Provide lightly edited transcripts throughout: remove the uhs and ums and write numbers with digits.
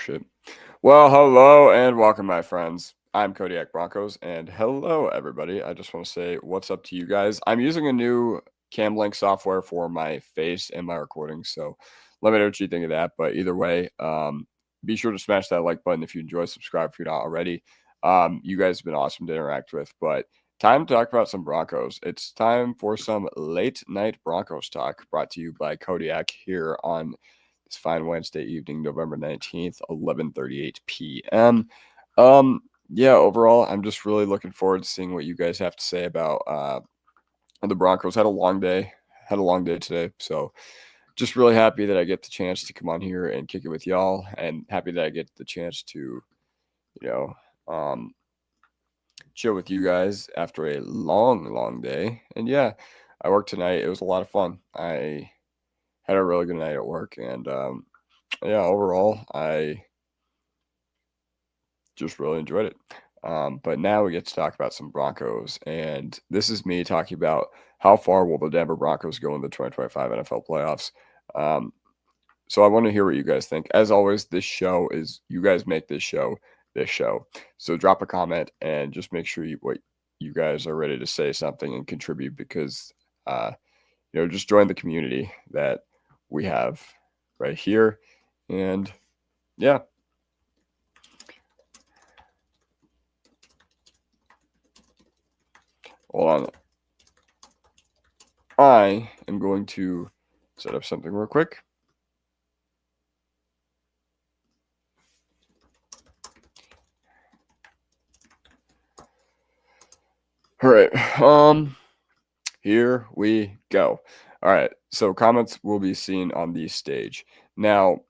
Shit. Well, hello and welcome, my friends. I'm Kodiak Broncos, and hello, everybody. I just want to say what's up to you guys. I'm using a new Cam Link software for my face and my recording, so let me know what you think of that. But either way, be sure to smash that like button if you enjoy. Subscribe if you're not already. You guys have been awesome to interact with, but time to talk about some Broncos. It's time for some late night Broncos talk brought to you by Kodiak here on this fine Wednesday evening, November 19th, 11:38 p.m. Yeah, overall, I'm just really looking forward to seeing what you guys have to say about the Broncos. Had a long day today, so just really happy that I get the chance to come on here and kick it with y'all, and happy that I get the chance to, you know, um, chill with you guys after a long day. And yeah, I worked tonight. It was a lot of fun. I had a really good night at work, and yeah, overall, I just really enjoyed it. But now we get to talk about some Broncos, and this is me talking about how far will the Denver Broncos go in the 2025 NFL playoffs. Um, so I want to hear what you guys think. As always, this show is you guys make this show. So drop a comment and just make sure you guys are ready to say something and contribute because just join the community that we have right here. And yeah. Hold on. I am going to set up something real quick. All right. Here we go. All right. So comments will be seen on the stage. Now,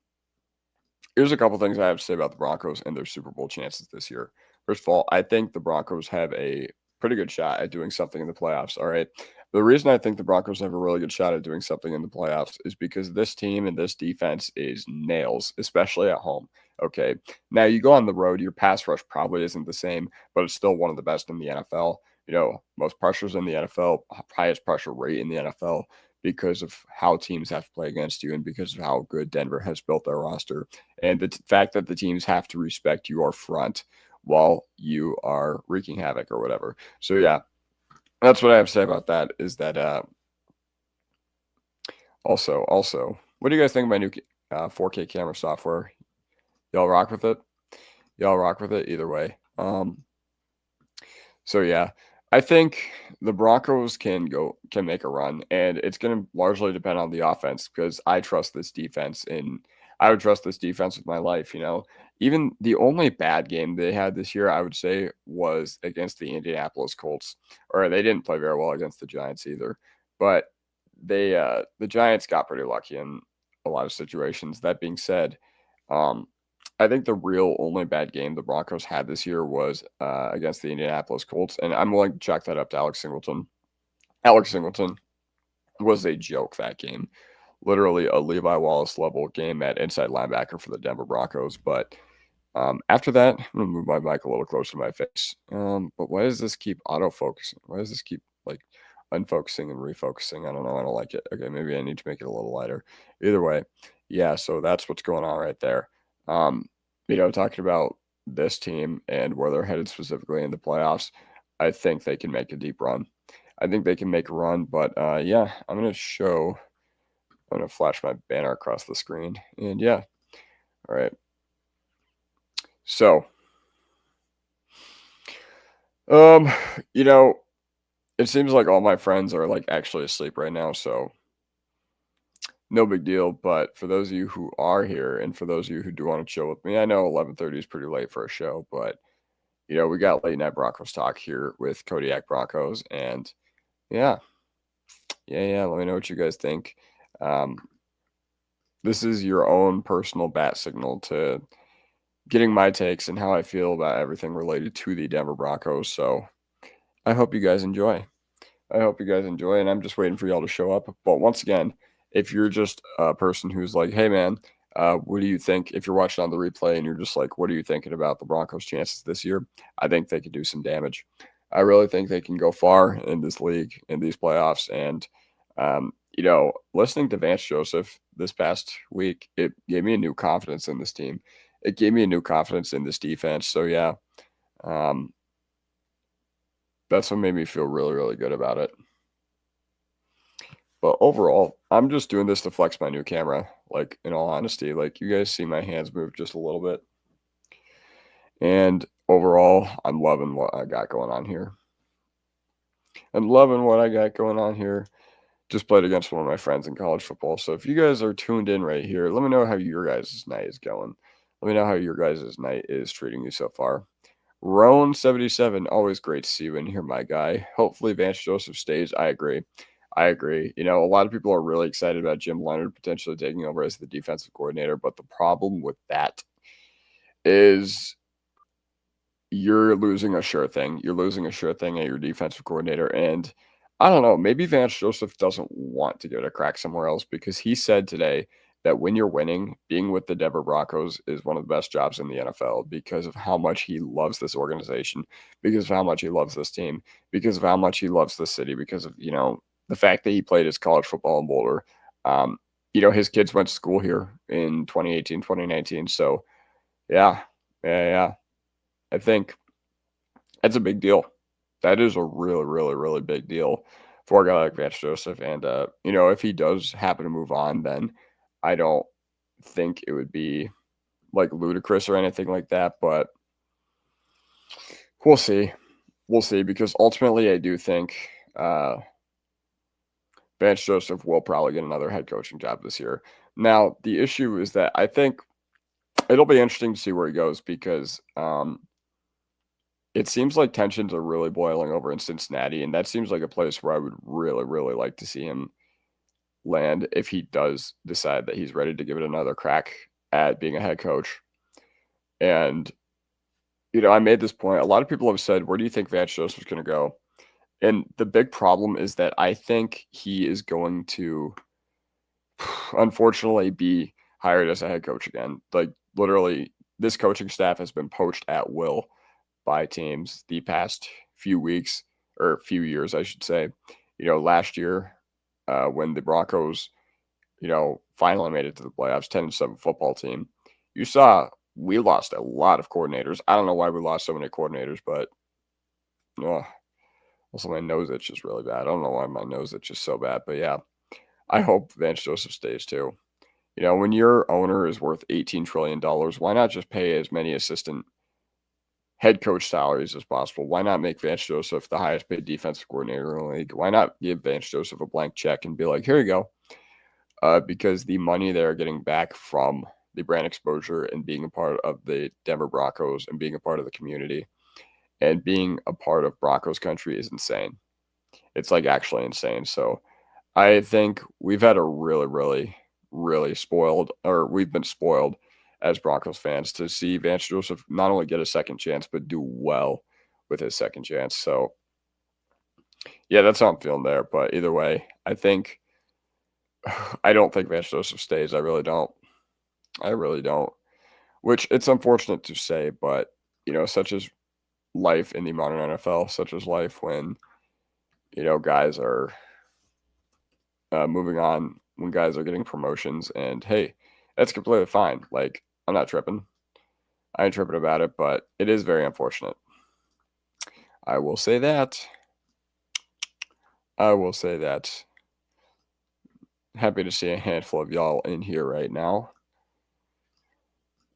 here's a couple things I have to say about the Broncos and their Super Bowl chances this year. First of all, I think the Broncos have a pretty good shot at doing something in the playoffs. All right. The reason I think the Broncos have a really good shot at doing something in the playoffs is because this team and this defense is nails, especially at home. Okay. Now you go on the road, your pass rush probably isn't the same, but it's still one of the best in the NFL. Most pressures in the NFL, highest pressure rate in the NFL because of how teams have to play against you and because of how good Denver has built their roster and the fact that the teams have to respect your front while you are wreaking havoc or whatever. So yeah, that's what I have to say about that. Is that also, what do you guys think of my new 4K camera software? Y'all rock with it? Either way. So yeah, I think the Broncos can make a run, and it's going to largely depend on the offense because I trust this defense, and I would trust this defense with my life. Even the only bad game they had this year, I would say, was against the Indianapolis Colts, or they didn't play very well against the Giants either. But the Giants got pretty lucky in a lot of situations. That being said, I think the real only bad game the Broncos had this year was against the Indianapolis Colts, and I'm willing to chalk that up to Alex Singleton. Alex Singleton was a joke that game. Literally a Levi Wallace level game at inside linebacker for the Denver Broncos. But after that, I'm going to move my mic a little closer to my face. But why does this keep autofocusing? Why does this keep unfocusing and refocusing? I don't know. I don't like it. Okay, maybe I need to make it a little lighter. Either way, yeah, so that's what's going on right there. Talking about this team and where they're headed specifically in the playoffs, I think they can make a deep run. I think they can make a run, but yeah, I'm going to flash my banner across the screen. And yeah, all right. So, it seems like all my friends are actually asleep right now, so no big deal. But for those of you who are here and for those of you who do want to chill with me, I know 11:30 is pretty late for a show, but we got late night Broncos talk here with Kodiak Broncos, and yeah. Let me know what you guys think. This is your own personal bat signal to getting my takes and how I feel about everything related to the Denver Broncos. So I hope you guys enjoy. And I'm just waiting for y'all to show up. But once again, if you're just a person who's like, hey, man, what do you think? If you're watching on the replay and you're just like, what are you thinking about the Broncos' chances this year? I think they could do some damage. I really think they can go far in this league, in these playoffs. And, listening to Vance Joseph this past week, it gave me a new confidence in this team. it gave me a new confidence in this defense. So yeah, um, that's what made me feel really, really good about it. But overall, I'm just doing this to flex my new camera. Like, in all honesty, like, you guys see my hands move just a little bit. And overall, I'm loving what I got going on here. I'm loving what I got going on here. Just played against one of my friends in college football. So if you guys are tuned in right here, let me know how your guys' night is going. Let me know how your guys' night is treating you so far. Roan77, always great to see you in here, my guy. Hopefully Vance Joseph stays. I agree. You know, a lot of people are really excited about Jim Leonhard potentially taking over as the defensive coordinator, but the problem with that is you're losing a sure thing. You're losing a sure thing at your defensive coordinator. And I don't know, maybe Vance Joseph doesn't want to give it a crack somewhere else because he said today that when you're winning, being with the Denver Broncos is one of the best jobs in the NFL because of how much he loves this organization, because of how much he loves this team, because of how much he loves this city, because of, you know, the fact that he played his college football in Boulder. You know, his kids went to school here in 2018, 2019. So, yeah. I think that's a big deal. That is a really, really, really big deal for a guy like Vance Joseph. And, you know, if he does happen to move on, then I don't think it would be like ludicrous or anything like that. But we'll see. We'll see because ultimately I do think Vance Joseph will probably get another head coaching job this year. Now, the issue is that I think it'll be interesting to see where he goes because it seems like tensions are really boiling over in Cincinnati, and that seems like a place where I would really, really like to see him land if he does decide that he's ready to give it another crack at being a head coach. And, you know, I made this point. A lot of people have said, where do you think Vance Joseph's going to go? And the big problem is that I think he is going to, unfortunately, be hired as a head coach again. Like, literally, this coaching staff has been poached at will by teams the past few weeks or few years, I should say. You know, last year when the Broncos, you know, finally made it to the playoffs, 10-7 football team, you saw we lost a lot of coordinators. I don't know why we lost so many coordinators, but also my nose itch is really bad. I don't know why my nose itch is so bad, but yeah, I hope Vance Joseph stays too. You know, when your owner is worth $18 trillion, why not just pay as many assistant head coach salaries as possible? Why not make Vance Joseph the highest paid defensive coordinator in the league? Why not give Vance Joseph a blank check and be like, here you go? Because the money they're getting back from the brand exposure and being a part of the Denver Broncos and being a part of the community and being a part of Broncos country is insane. It's like actually insane. So I think we've had a really, really, really spoiled, or we've been spoiled as Broncos fans to see Vance Joseph not only get a second chance, but do well with his second chance. So, yeah, that's how I'm feeling there. But either way, I don't think Vance Joseph stays. I really don't. Which it's unfortunate to say, but, you know, such as life in the modern NFL, such as life when, you know, guys are moving on, when guys are getting promotions, and hey, that's completely fine. Like, I'm not tripping. I ain't tripping about it, but it is very unfortunate. I will say that. Happy to see a handful of y'all in here right now.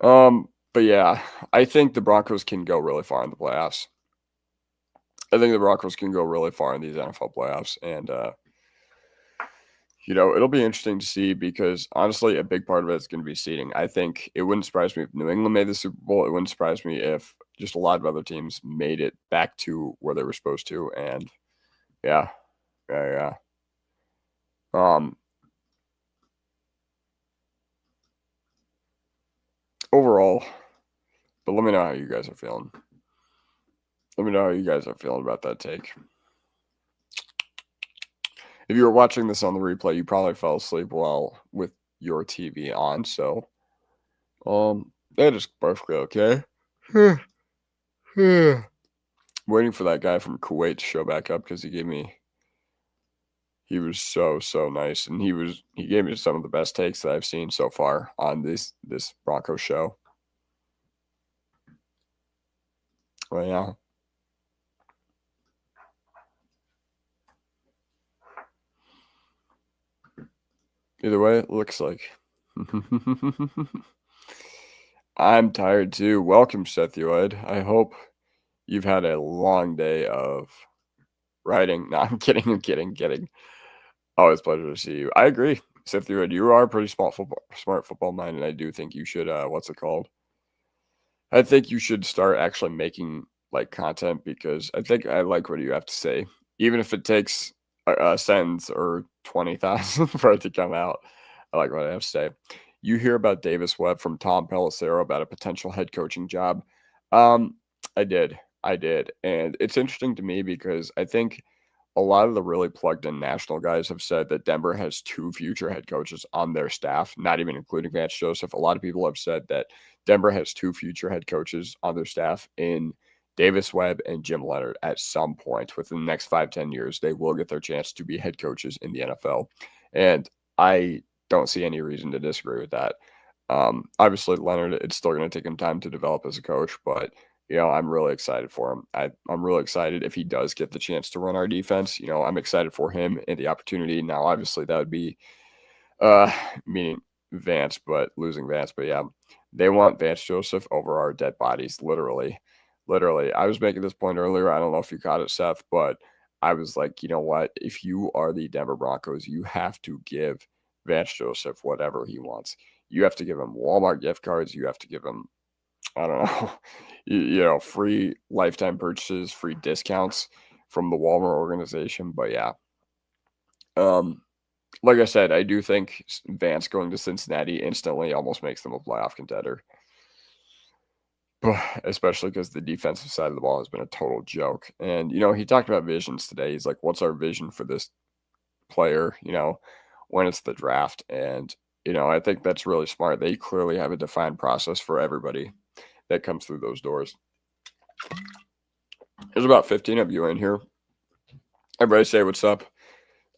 But yeah, I think the Broncos can go really far in the playoffs. I think the Broncos can go really far in these NFL playoffs, and you know, it'll be interesting to see because honestly, a big part of it is going to be seeding. I think it wouldn't surprise me if New England made the Super Bowl. It wouldn't surprise me if just a lot of other teams made it back to where they were supposed to. And yeah. Overall, but let me know how you guys are feeling. Let me know how you guys are feeling about that take. If you were watching this on the replay, you probably fell asleep while with your TV on. So, that is perfectly okay. Waiting for that guy from Kuwait to show back up because he was so nice, and he gave me some of the best takes that I've seen so far on this Broncos show. Well, yeah. Either way, it looks like. I'm tired too. Welcome, Sethuid. I hope you've had a long day of writing. No, I'm kidding. I'm kidding. Always a pleasure to see you. I agree, Sethuid. You are pretty smart football mind, and I do think you should. What's it called? I think you should start actually making like content because I think I like what you have to say, even if it takes a sentence or 20,000 for it to come out. I like what I have to say. You hear about Davis Webb from Tom Pelissero about a potential head coaching job. Um, I did, and it's interesting to me because I think a lot of the really plugged in national guys have said that Denver has two future head coaches on their staff, not even including Vance Joseph. A lot of people have said that Denver has two future head coaches on their staff in Davis Webb and Jim Leonard. At some point within the next 5-10 years, they will get their chance to be head coaches in the NFL. And I don't see any reason to disagree with that. Obviously, Leonard, it's still going to take him time to develop as a coach, but I'm really excited for him. I'm really excited if he does get the chance to run our defense. I'm excited for him and the opportunity. Now, obviously, that would be uh meaning Vance, but losing Vance. But yeah, they want Vance Joseph over our dead bodies, literally. Literally. I was making this point earlier. I don't know if you caught it, Seth, but I was like, you know what? If you are the Denver Broncos, you have to give Vance Joseph whatever he wants. You have to give him Walmart gift cards. You have to give him, I don't know, free lifetime purchases, free discounts from the Walmart organization. But yeah, um, like I said, I do think Vance going to Cincinnati instantly almost makes them a playoff contender. Especially because the defensive side of the ball has been a total joke. And, he talked about visions today. He's like, what's our vision for this player, when it's the draft? And, I think that's really smart. They clearly have a defined process for everybody that comes through those doors. There's about 15 of you in here. Everybody say what's up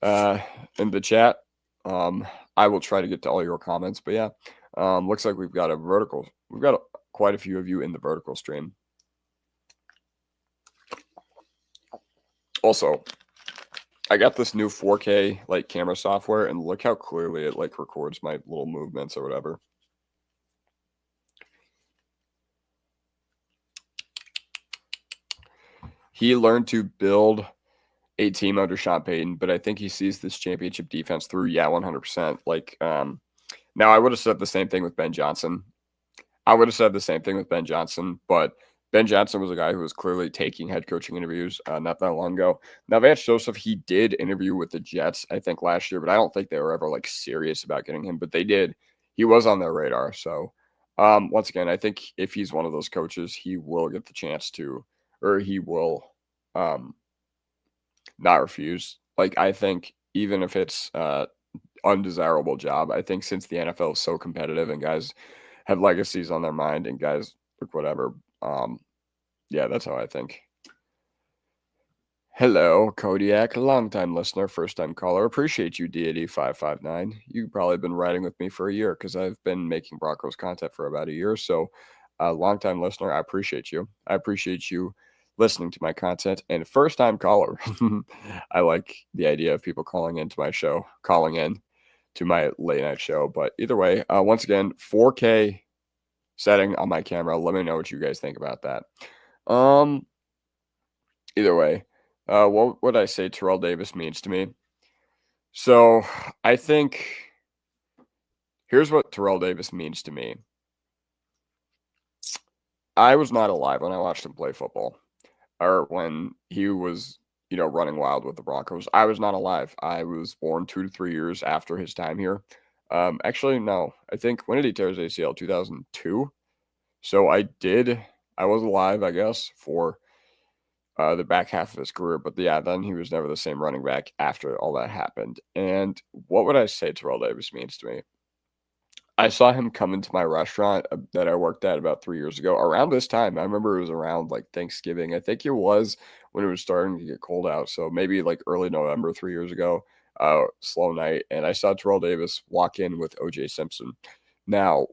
in the chat. I will try to get to all your comments, but yeah, looks like we've got quite a few of you in the vertical stream. Also, I got this new 4K like camera software, and look how clearly it like records my little movements or whatever. He learned to build a team under Sean Payton, but I think he sees this championship defense through. Yeah, 100%. Like, now I would have said the same thing with Ben Johnson. But Ben Johnson was a guy who was clearly taking head coaching interviews not that long ago. Now, Vance Joseph, he did interview with the Jets, I think, last year, but I don't think they were ever like serious about getting him. But they did. He was on their radar. So, once again, I think if he's one of those coaches, he will get the chance to, or he will not refuse. Like, I think even if it's undesirable job, I think since the NFL is so competitive and guys have legacies on their mind and guys look whatever, yeah, that's how I think. Hello, Kodiak, long-time listener, first-time caller. Appreciate you, Deity559. You've probably been riding with me for a year because I've been making Broncos content for about a year. So, long-time listener, I appreciate you. I appreciate you listening to my content. And first-time caller. I like the idea of people calling into my show, calling in to my late-night show. But either way, once again, 4K setting on my camera. Let me know what you guys think about that. Either way, what would I say Terrell Davis means to me? So I think here's what Terrell Davis means to me. I was not alive when I watched him play football or when he was, running wild with the Broncos. I was not alive. I was born 2 to 3 years after his time here. Actually, no. I think when did he tear his ACL? 2002. So I was alive, I guess, for the back half of his career. But yeah, then he was never the same running back after all that happened. And what would I say Terrell Davis means to me? I saw him come into my restaurant that I worked at about 3 years ago. Around this time, I remember it was around like Thanksgiving. I think it was when it was starting to get cold out. So maybe like early November 3 years ago, slow night. And I saw Terrell Davis walk in with OJ Simpson. Now,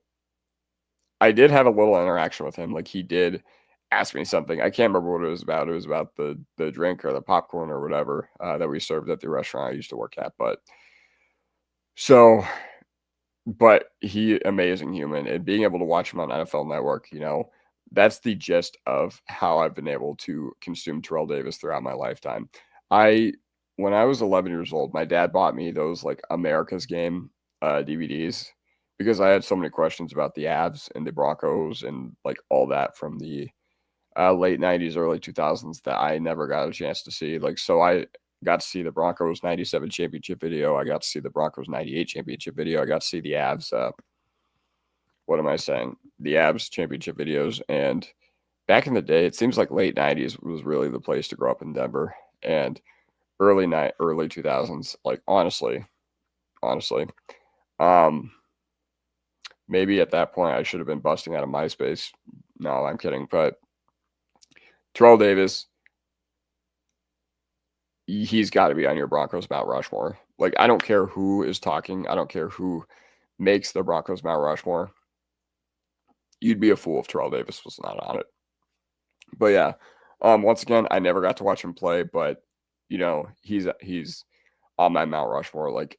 I did have a little interaction with him. Like he did asked me something. I can't remember what it was about. It was about the drink or the popcorn or whatever that we served at the restaurant I used to work at. So, but he amazing human, and being able to watch him on NFL Network, that's the gist of how I've been able to consume Terrell Davis throughout my lifetime. I When I was 11 years old, my dad bought me those like America's Game DVDs because I had so many questions about the Avs and the Broncos and like all that from the late 90s, early 2000s that I never got a chance to see. Like, so I got to see the Broncos 97 championship video. I got to see the Broncos 98 championship video. I got to see the Avs. What am I saying? The Avs championship videos. And back in the day, it seems like late 90s was really the place to grow up in Denver. And early 2000s, like honestly, um, maybe at that point I should have been busting out of MySpace. No, I'm kidding. But Terrell Davis, he's got to be on your Broncos Mount Rushmore. Like, I don't care who is talking. I don't care who makes the Broncos Mount Rushmore. You'd be a fool if Terrell Davis was not on it. But yeah, once again, I never got to watch him play, but he's on my Mount Rushmore. Like,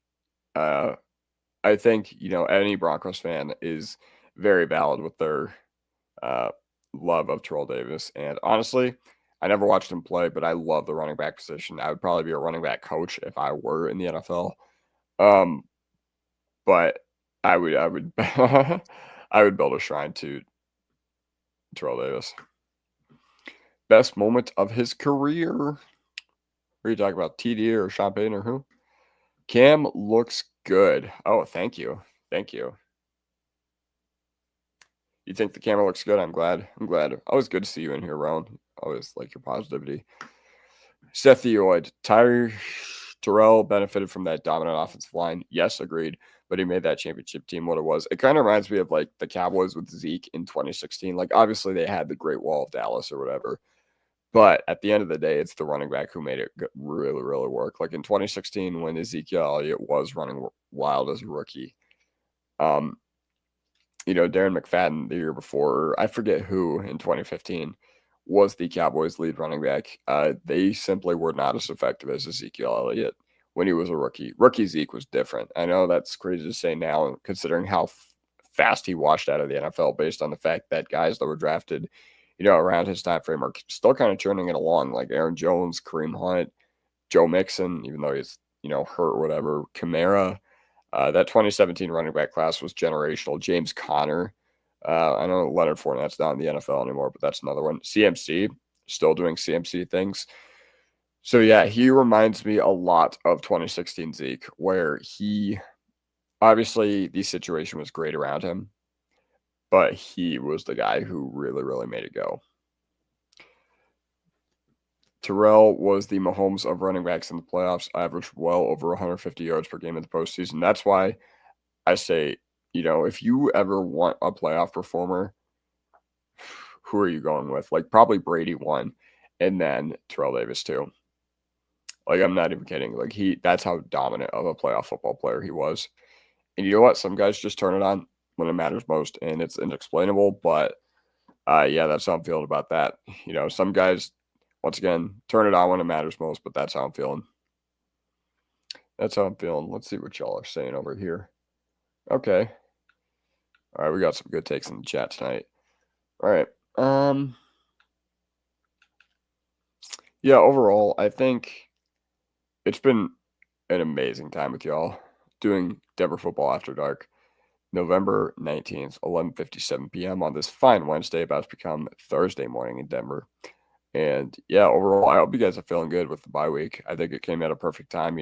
I think any Broncos fan is very valid with their love of Terrell Davis. And honestly, I never watched him play, but I love the running back position. I would probably be a running back coach if I were in the NFL. But I would I would build a shrine to Terrell Davis. Best moment of his career. Are you talking about TD or Sean Payton or who? Cam looks good. Oh, thank you. Thank you. You think the camera looks good? I'm glad. Always good to see you in here, Rowan. Always like your positivity. Seth Theoid. Terrell benefited from that dominant offensive line. Yes, agreed. But he made that championship team what it was. It kind of reminds me of like the Cowboys with Zeke in 2016. Like, obviously they had the Great Wall of Dallas or whatever. But at the end of the day, it's the running back who made it really, really work. Like in 2016, when Ezekiel Elliott was running wild as a rookie, Darren McFadden the year before, I forget who in 2015, was the Cowboys' lead running back. They simply were not as effective as Ezekiel Elliott when he was a rookie. Rookie Zeke was different. I know that's crazy to say now, considering how fast he washed out of the NFL based on the fact that guys that were drafted around his time frame are still kind of churning it along, like Aaron Jones, Kareem Hunt, Joe Mixon, even though he's, hurt or whatever, Kamara. That 2017 running back class was generational. James Conner. I know Leonard Fournette's not in the NFL anymore, but that's another one. CMC, still doing CMC things. So, yeah, he reminds me a lot of 2016 Zeke, where obviously the situation was great around him, but he was the guy who really, really made it go. Terrell was the Mahomes of running backs in the playoffs, averaged well over 150 yards per game in the postseason. That's why I say, if you ever want a playoff performer, who are you going with? Like, probably Brady won, and then Terrell Davis too. Like, I'm not even kidding. Like, that's how dominant of a playoff football player he was. And you know what? Some guys just turn it on when it matters most, and it's inexplainable, but yeah, that's how I'm feeling about that. Some guys, once again, turn it on when it matters most, but that's how I'm feeling. Let's see what y'all are saying over here. Okay. All right, we got some good takes in the chat tonight. All right. Yeah, overall, I think it's been an amazing time with y'all doing Denver Football After Dark. November 19th, 11:57 p.m. on this fine Wednesday, about to become Thursday morning in Denver. And yeah, overall, I hope you guys are feeling good with the bye week. I think it came at a perfect time.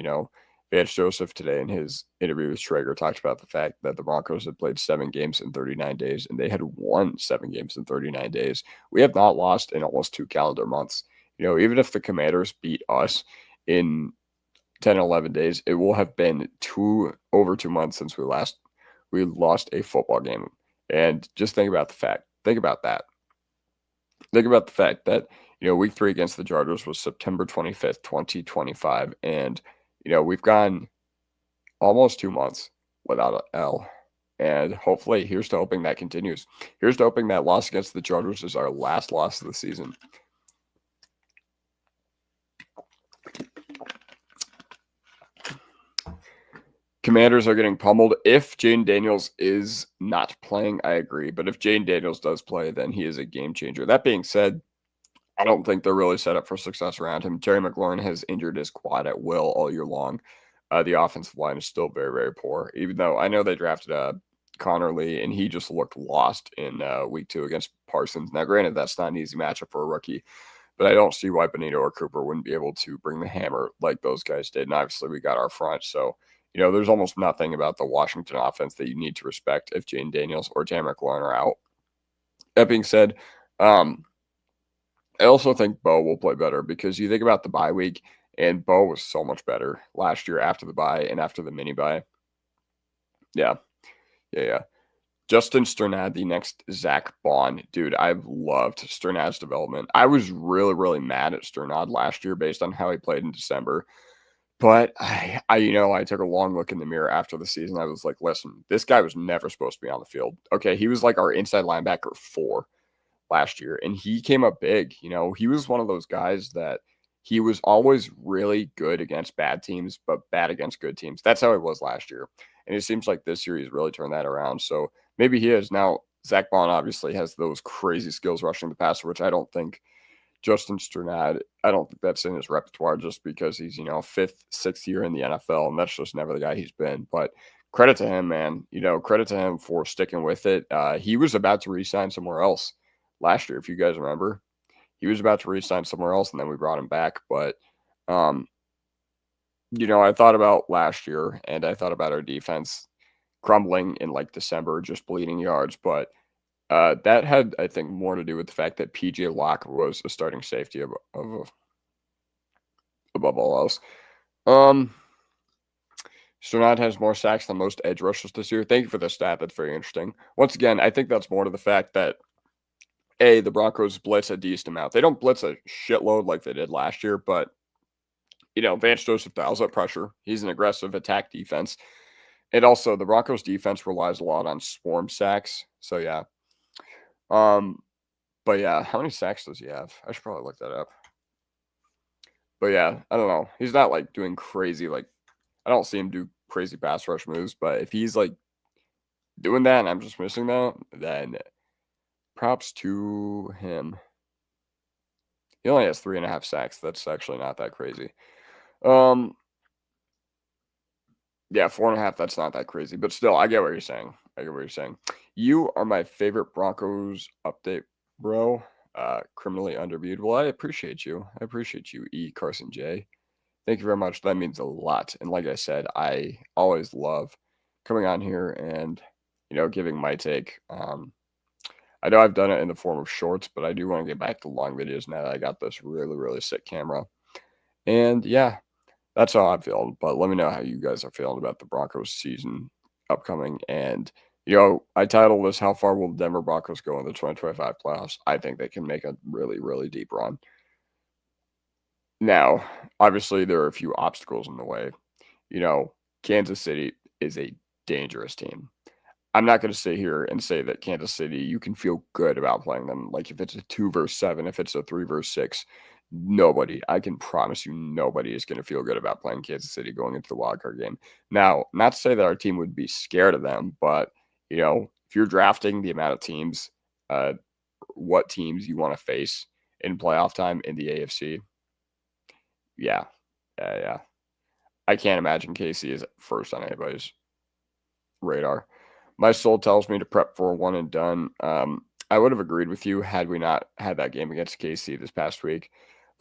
Vance Joseph today in his interview with Schrager talked about the fact that the Broncos had played 7 games in 39 days, and they had won 7 games in 39 days. We have not lost in almost 2 calendar months. Even if the Commanders beat us in 10, 11 days, it will have been over 2 months since we lost a football game. And just think about that. Think about the fact that, week 3 against the Chargers was September 25th, 2025. And, we've gone almost 2 months without an L. And hopefully, here's to hoping that continues. Here's to hoping that loss against the Chargers is our last loss of the season. Commanders are getting pummeled. If Jayden Daniels is not playing, I agree. But if Jayden Daniels does play, then he is a game changer. That being said, I don't think they're really set up for success around him. Terry McLaurin has injured his quad at will all year long. The offensive line is still very, very poor, even though I know they drafted Connor Lee, and he just looked lost in week 2 against Parsons. Now, granted, that's not an easy matchup for a rookie, but I don't see why Benito or Cooper wouldn't be able to bring the hammer like those guys did. And obviously, we got our front. So, there's almost nothing about the Washington offense that you need to respect if Jayden Daniels or Terry McLaurin are out. That being said, I also think Bo will play better because you think about the bye week, and Bo was so much better last year after the bye and after the mini bye. Yeah. Justin Strnad, the next Zach Bond. Dude, I've loved Strnad's development. I was really, really mad at Strnad last year based on how he played in December. But I took a long look in the mirror after the season. I was like, listen, this guy was never supposed to be on the field. Okay, he was like our inside linebacker 4 last year, and he came up big. He was one of those guys that he was always really good against bad teams, but bad against good teams. That's how it was last year. And it seems like this year he's really turned that around. So maybe he is. Now, Zach Bond obviously has those crazy skills rushing the passer, which I don't think Justin Strnad, I don't think that's in his repertoire just because he's, 5th, 6th year in the NFL, and that's just never the guy he's been. But credit to him, man. Credit to him for sticking with it. He was about to re-sign somewhere else last year, if you guys remember. He was about to re-sign somewhere else, and then we brought him back. But, I thought about last year, and I thought about our defense crumbling in like December, just bleeding yards. But that had, I think, more to do with the fact that PJ Locke was a starting safety above all else. Strnad has more sacks than most edge rushers this year. Thank you for the stat. That's very interesting. Once again, I think that's more to the fact that the Broncos blitz a decent amount. They don't blitz a shitload like they did last year, but Vance Joseph dials up pressure. He's an aggressive attack defense. And also the Broncos defense relies a lot on swarm sacks. So yeah. But yeah, how many sacks does he have? I should probably look that up. But yeah, I don't know. He's not like doing crazy, I don't see him do crazy pass rush moves, but if he's like doing that and I'm just missing that, then props to him. He only has 3.5 sacks. That's actually not that crazy. Yeah, 4.5. That's not that crazy, but still, I get what you're saying. You are my favorite Broncos update, bro. Criminally underviewed. Well, I appreciate you. E. Carson J. Thank you very much. That means a lot. And like I said, I always love coming on here and giving my take. I know I've done it in the form of shorts, but I do want to get back to long videos now that I got this really, really sick camera. And yeah, that's how I'm feeling. But let me know how you guys are feeling about the Broncos season upcoming. And, I titled this, How Far Will the Denver Broncos Go in the 2025 Playoffs? I think they can make a really, really deep run. Now, obviously, there are a few obstacles in the way. Kansas City is a dangerous team. I'm not going to sit here and say that Kansas City, you can feel good about playing them. Like if it's a 2-7, if it's a 3-6, I can promise you nobody is going to feel good about playing Kansas City going into the wildcard game. Now, not to say that our team would be scared of them, but, if you're drafting the amount of teams, what teams you want to face in playoff time in the AFC, yeah. I can't imagine KC is first on anybody's radar. My soul tells me to prep for a one and done. I would have agreed with you had we not had that game against KC this past week.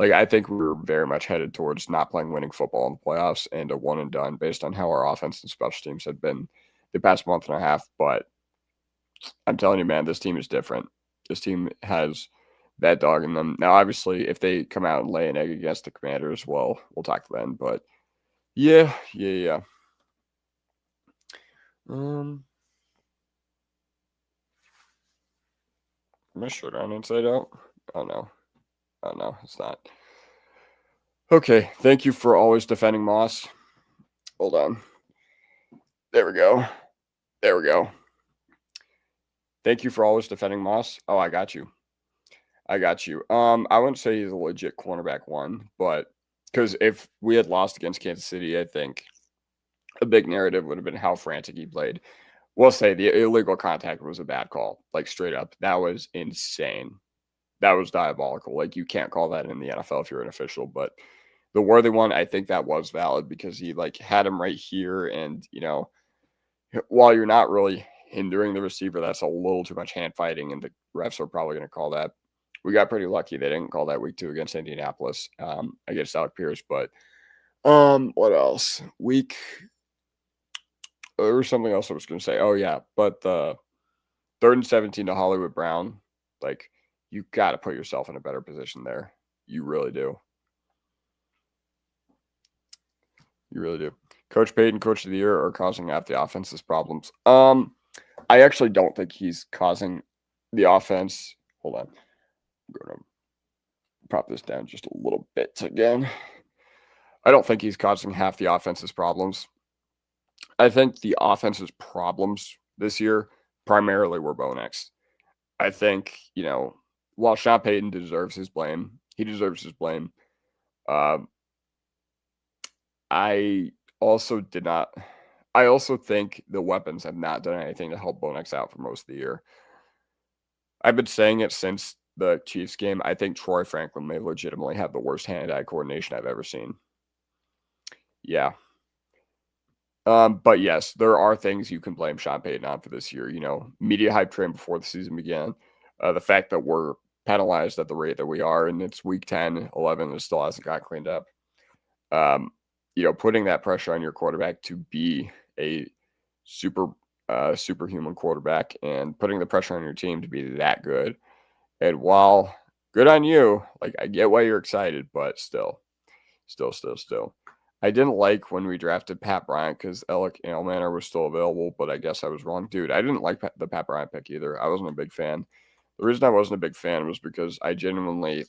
I think we were very much headed towards not playing winning football in the playoffs and a one and done based on how our offense and special teams had been the past month and a half. But I'm telling you, man, this team is different. This team has that dog in them. Now, obviously, if they come out and lay an egg against the Commanders, well, we'll talk then. But yeah. Am I shirt on inside out? Oh no, it's not. Okay, thank you for always defending Moss. Hold on. There we go. Thank you for always defending Moss. Oh, I got you. I got you. I wouldn't say he's a legit cornerback one, but because if we had lost against Kansas City, I think a big narrative would have been how frantic he played. We'll say the illegal contact was a bad call, like straight up. That was insane. That was diabolical. Like you can't call that in the NFL if you're an official, but the Worthy one, I think that was valid because he like had him right here, and while you're not really hindering the receiver, that's a little too much hand fighting, and the refs are probably going to call that. We got pretty lucky they didn't call that week 2 against Indianapolis, against Alec Pierce. But what else? There was something else I was going to say. Oh yeah, but the 3rd and 17 to Hollywood Brown, like you got to put yourself in a better position there. You really do. You really do. Coach Payton, Coach of the Year, are causing half the offense's problems. I actually don't think he's causing the offense. Hold on. I'm going to prop this down just a little bit again. I don't think he's causing half the offense's problems. I think the offense's problems this year primarily were Bo Nix. I think, while Sean Payton deserves his blame, he deserves his blame. I also think the weapons have not done anything to help Bo Nix out for most of the year. I've been saying it since the Chiefs game. I think Troy Franklin may legitimately have the worst hand-eye coordination I've ever seen. Yeah. But yes, there are things you can blame Sean Payton on for this year. Media hype train before the season began. The fact that we're penalized at the rate that we are, and it's week 10, 11, and it still hasn't got cleaned up. Putting that pressure on your quarterback to be a superhuman quarterback, and putting the pressure on your team to be that good. And while good on you, like I get why you're excited, but still. I didn't like when we drafted Pat Bryant because Alec Almaner was still available, but I guess I was wrong. Dude, I didn't like the Pat Bryant pick either. I wasn't a big fan. The reason I wasn't a big fan was because I genuinely,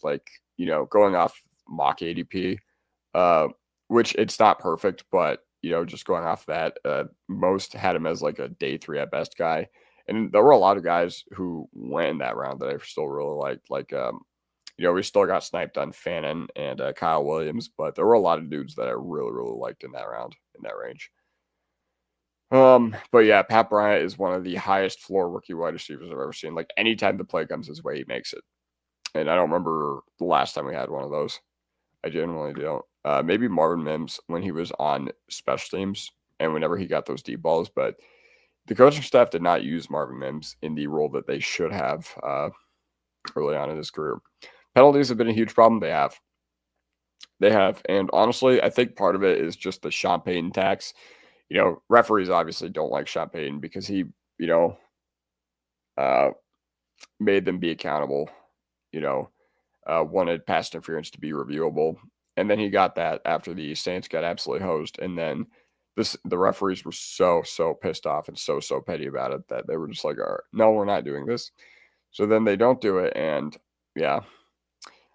going off mock ADP, which it's not perfect, but, just going off that, most had him as like a day 3 at best guy. And there were a lot of guys who went in that round that I still really liked. We still got sniped on Fannin and Kyle Williams, but there were a lot of dudes that I really, really liked in that round, in that range. But yeah, Pat Bryant is one of the highest floor rookie wide receivers I've ever seen. Like anytime the play comes his way, he makes it. And I don't remember the last time we had one of those. I genuinely don't. Maybe Marvin Mims when he was on special teams and whenever he got those deep balls, but the coaching staff did not use Marvin Mims in the role that they should have early on in his career. Penalties have been a huge problem. They have. And honestly, I think part of it is just the Sean Payton tax. Referees obviously don't like Sean Payton because he, made them be accountable, wanted pass interference to be reviewable. And then he got that after the Saints got absolutely hosed. And then the referees were so pissed off and so petty about it that they were just like, all right, no, we're not doing this. So then they don't do it. And yeah,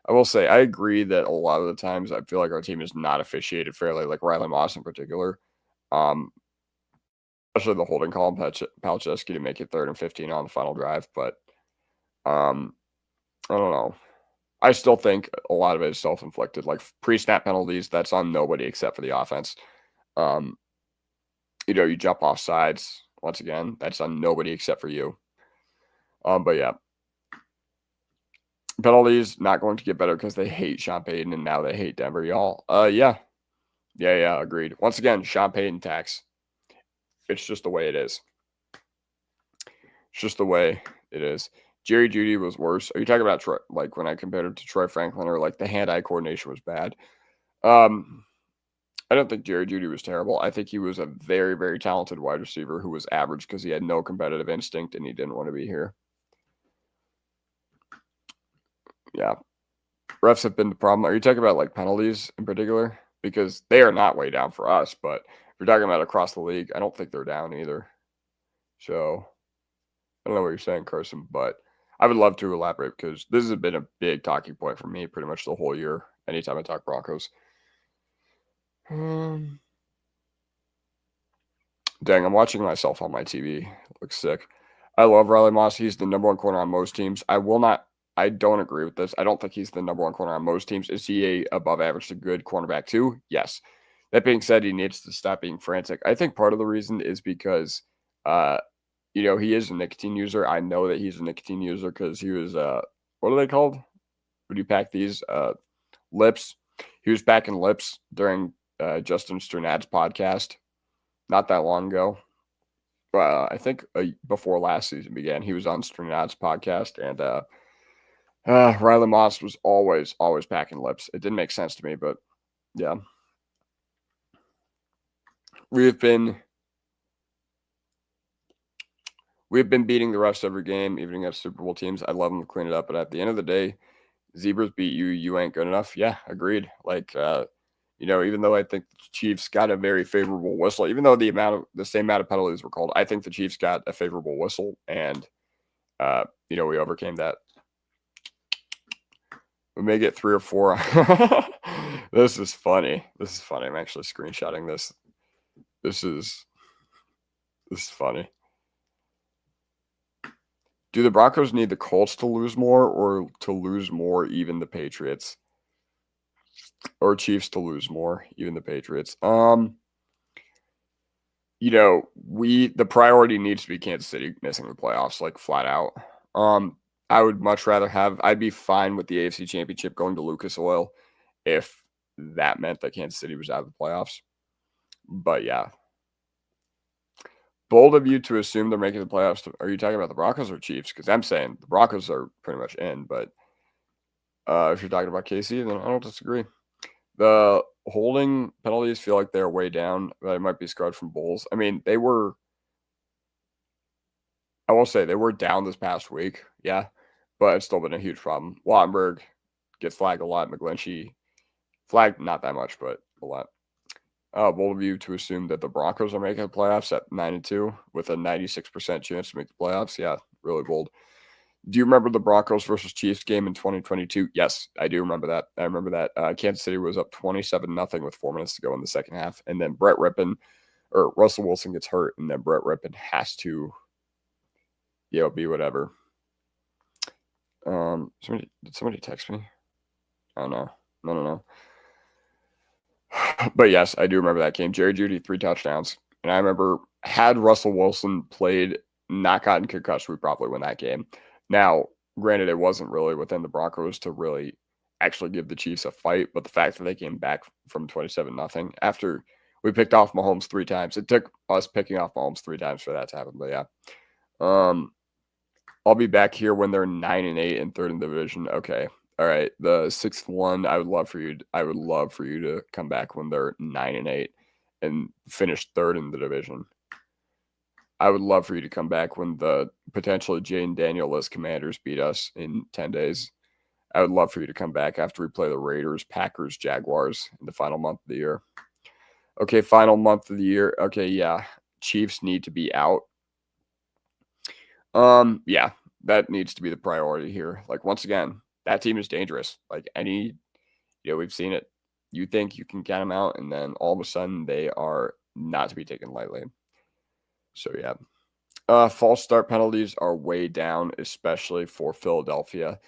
I will say, I agree that a lot of the times I feel like our team is not officiated fairly, like Riley Moss in particular. Especially the holding call on Palczewski to make it 3rd and 15 on the final drive. But I don't know. I still think a lot of it is self-inflicted. Like pre-snap penalties, that's on nobody except for the offense. You jump off sides. Once again, that's on nobody except for you. But yeah. Penalties not going to get better because they hate Sean Payton and now they hate Denver, y'all. Yeah, agreed. Once again, Sean Payton tax. It's just the way it is. It's just the way it is. Jerry Jeudy was worse. Are you talking about Troy, like when I compared it to Troy Franklin, or like the hand-eye coordination was bad? I don't think Jerry Jeudy was terrible. I think he was a very, very talented wide receiver who was average because he had no competitive instinct and he didn't want to be here. Yeah. Refs have been the problem. Are you talking about like penalties in particular? Because they are not way down for us, but if you're talking about across the league, I don't think they're down either. So I don't know what you're saying, Carson, but I would love to elaborate because this has been a big talking point for me pretty much the whole year. Anytime I talk Broncos. Dang, I'm watching myself on my TV. Looks sick. I love Riley Moss. He's the number one corner on most teams. I don't agree with this. I don't think he's the number one corner on most teams. Is he a above average to good cornerback too? Yes. That being said, he needs to stop being frantic. I think part of the reason is because, he is a nicotine user. I know that he's a nicotine user because he was, what are they called? When you pack these? Lips. He was packing lips during Justin Strnad's podcast not that long ago. I think before last season began, he was on Strnad's podcast, and Riley Moss was always packing lips. It didn't make sense to me, but yeah. We've been beating the refs every game, even against Super Bowl teams. I'd love them to clean it up, but at the end of the day, Zebras beat you. You ain't good enough. Yeah, agreed. Even though I think the Chiefs got a very favorable whistle, even though the same amount of penalties were called, I think the Chiefs got a favorable whistle, and we overcame that. We may get 3 or 4. This is funny. I'm actually screenshotting this. This is funny. Do the Broncos need the Colts to lose more, or to lose more even the Patriots? Or Chiefs to lose more, even the Patriots? The priority needs to be Kansas City missing the playoffs, like flat out. I would much rather I'd be fine with the AFC Championship going to Lucas Oil if that meant that Kansas City was out of the playoffs. But yeah. Bold of you to assume they're making the playoffs. Are you talking about the Broncos or Chiefs? Because I'm saying the Broncos are pretty much in, but if you're talking about KC, then I don't disagree. The holding penalties feel like they're way down, but it might be scarred from Bulls. I mean, I will say they were down this past week, yeah, but it's still been a huge problem. Wattenberg gets flagged a lot. McGlinchey flagged not that much, but a lot. Bold of you to assume that the Broncos are making the playoffs at 9-2 with a 96% chance to make the playoffs. Yeah, really bold. Do you remember the Broncos versus Chiefs game in 2022? Yes, I do remember that. I remember that Kansas City was up 27-0 with 4 minutes to go in the second half, and then Russell Wilson gets hurt, and then Brett Rippon has to, be whatever. Did somebody text me? Oh no. No. But yes, I do remember that game. Jerry Jeudy, 3 touchdowns. And I remember, had Russell Wilson played, not gotten concussed, we probably win that game. Now, granted, it wasn't really within the Broncos to really actually give the Chiefs a fight, but the fact that they came back from 27-0 after we picked off Mahomes 3 times, it took us picking off Mahomes 3 times for that to happen. But yeah, I'll be back here when they're 9-8 and third in the division. Okay. All right, the 6th one. I would love for you to come back when they're 9-8 and finish third in the division. I would love for you to come back when the potentially Jane Daniel-less Commanders beat us in 10 days. I would love for you to come back after we play the Raiders, Packers, Jaguars in the final month of the year. Okay, final month of the year. Okay, yeah, Chiefs need to be out. Yeah, that needs to be the priority here. Like, once again, that team is dangerous. Like we've seen it. You think you can count them out, and then all of a sudden they are not to be taken lightly. So yeah, false start penalties are way down, especially for Philadelphia.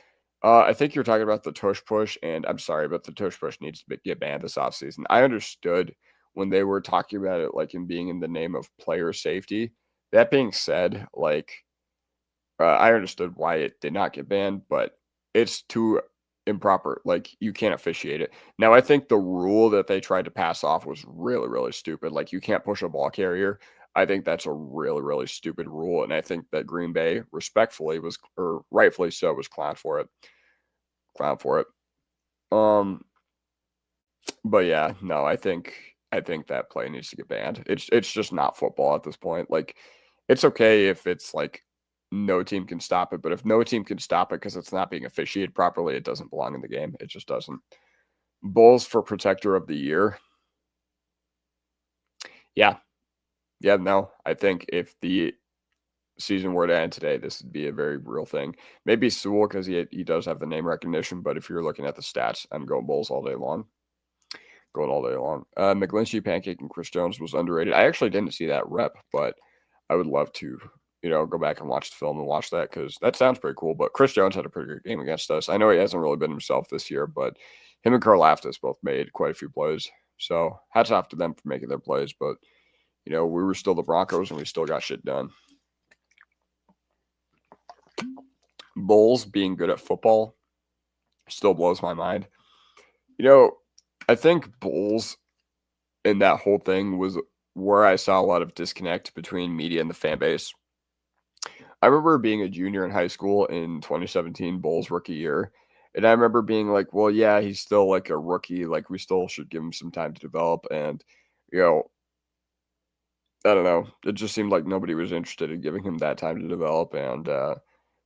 I think you're talking about the tush push, and I'm sorry, but the tush push needs to get banned this offseason. I understood when they were talking about it, like in being in the name of player safety. That being said, I understood why it did not get banned, but it's too improper. Like, you can't officiate it. Now, I think the rule that they tried to pass off was really, really stupid. Like, you can't push a ball carrier. I think that's a really, really stupid rule. And I think that Green Bay, respectfully, rightfully so, was clowned for it. But yeah, no, I think that play needs to get banned. It's just not football at this point. Like, it's okay if it's like no team can stop it, but if no team can stop it because it's not being officiated properly, it doesn't belong in the game. It just doesn't. Bulls for protector of the year. Yeah, no, I think if the season were to end today, this would be a very real thing. Maybe Sewell because he does have the name recognition, but if you're looking at the stats, I'm going Bulls all day long. McGlinchey, Pancake, and Chris Jones was underrated. I actually didn't see that rep, but I would love to go back and watch the film and watch that because that sounds pretty cool. But Chris Jones had a pretty good game against us. I know he hasn't really been himself this year, but him and Karlaftis both made quite a few plays. So hats off to them for making their plays. But, we were still the Broncos and we still got shit done. Bulls being good at football still blows my mind. I think Bulls and that whole thing was where I saw a lot of disconnect between media and the fan base. I remember being a junior in high school in 2017, Bulls rookie year. And I remember being like, well, yeah, he's still like a rookie. Like, we still should give him some time to develop. And, I don't know. It just seemed like nobody was interested in giving him that time to develop. And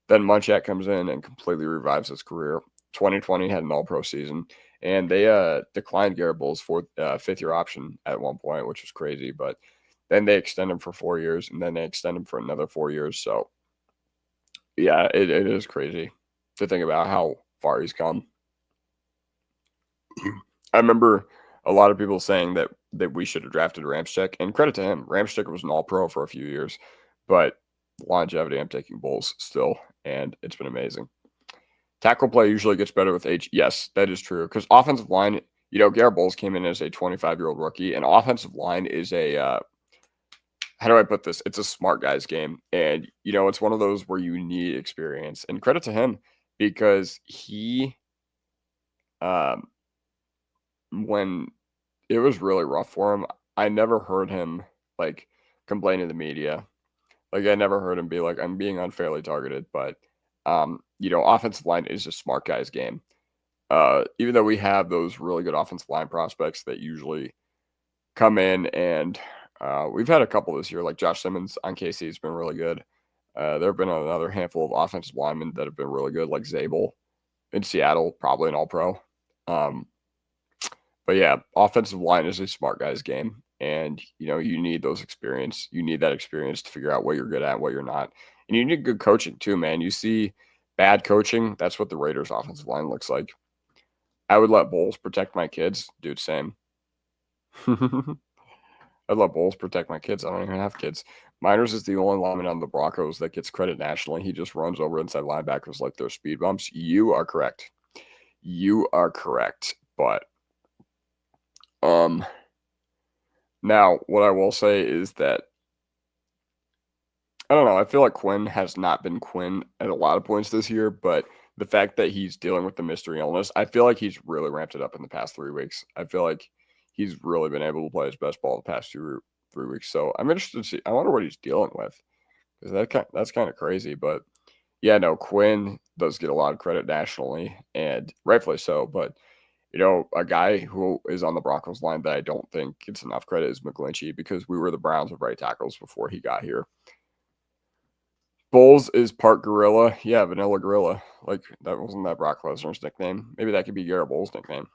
then Munchak comes in and completely revives his career. 2020 had an all-pro season. And they declined Garrett Bull's fifth-year option at one point, which was crazy. But then they extend him for 4 years, and then they extend him for another 4 years. So, yeah, it is crazy to think about how far he's come. I remember a lot of people saying that we should have drafted Ramczyk, and credit to him. Ramczyk was an all-pro for a few years, but longevity, I'm taking Bulls still, and it's been amazing. Tackle play usually gets better with age. Yes, that is true, because offensive line, Garrett Bowles came in as a 25-year-old rookie, and offensive line is a how do I put this? It's a smart guy's game. And, it's one of those where you need experience. And credit to him because he, when it was really rough for him, I never heard him, like, complain to the media. Like, I never heard him be like, I'm being unfairly targeted. But, offensive line is a smart guy's game. Even though we have those really good offensive line prospects that usually come in and we've had a couple this year, like Josh Simmons on KC has been really good. There have been another handful of offensive linemen that have been really good, like Zabel in Seattle, probably an all-pro. But yeah, offensive line is a smart guy's game. And, you need those experience. You need that experience to figure out what you're good at, what you're not. And you need good coaching too, man. You see bad coaching, that's what the Raiders offensive line looks like. I would let Bowles protect my kids. Dude, same. I'd let Bowles protect my kids. I don't even have kids. Miners is the only lineman on the Broncos that gets credit nationally. He just runs over inside linebackers like they're speed bumps. You are correct. But now what I will say is that I don't know. I feel like Quinn has not been Quinn at a lot of points this year, but the fact that he's dealing with the mystery illness, I feel like he's really ramped it up in the past 3 weeks. I feel like he's really been able to play his best ball the past 3 weeks. So I'm interested to see. I wonder what he's dealing with because that's kind of crazy. But yeah, no, Quinn does get a lot of credit nationally, and rightfully so. But a guy who is on the Broncos line that I don't think gets enough credit is McGlinchey because we were the Browns of right tackles before he got here. Bowles is part gorilla. Yeah, vanilla gorilla. Like, that wasn't that Brock Lesnar's nickname. Maybe that could be Garrett Bowles' nickname.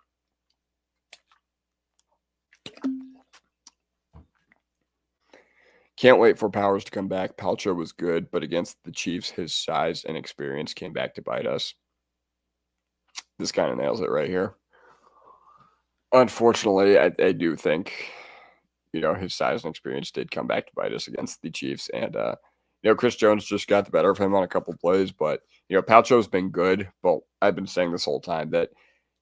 Can't wait for Powers to come back. Palcho was good, but against the Chiefs, his size and experience came back to bite us. This kind of nails it right here. Unfortunately, I do think, his size and experience did come back to bite us against the Chiefs. And, Chris Jones just got the better of him on a couple plays. But, Palcho's been good. But I've been saying this whole time that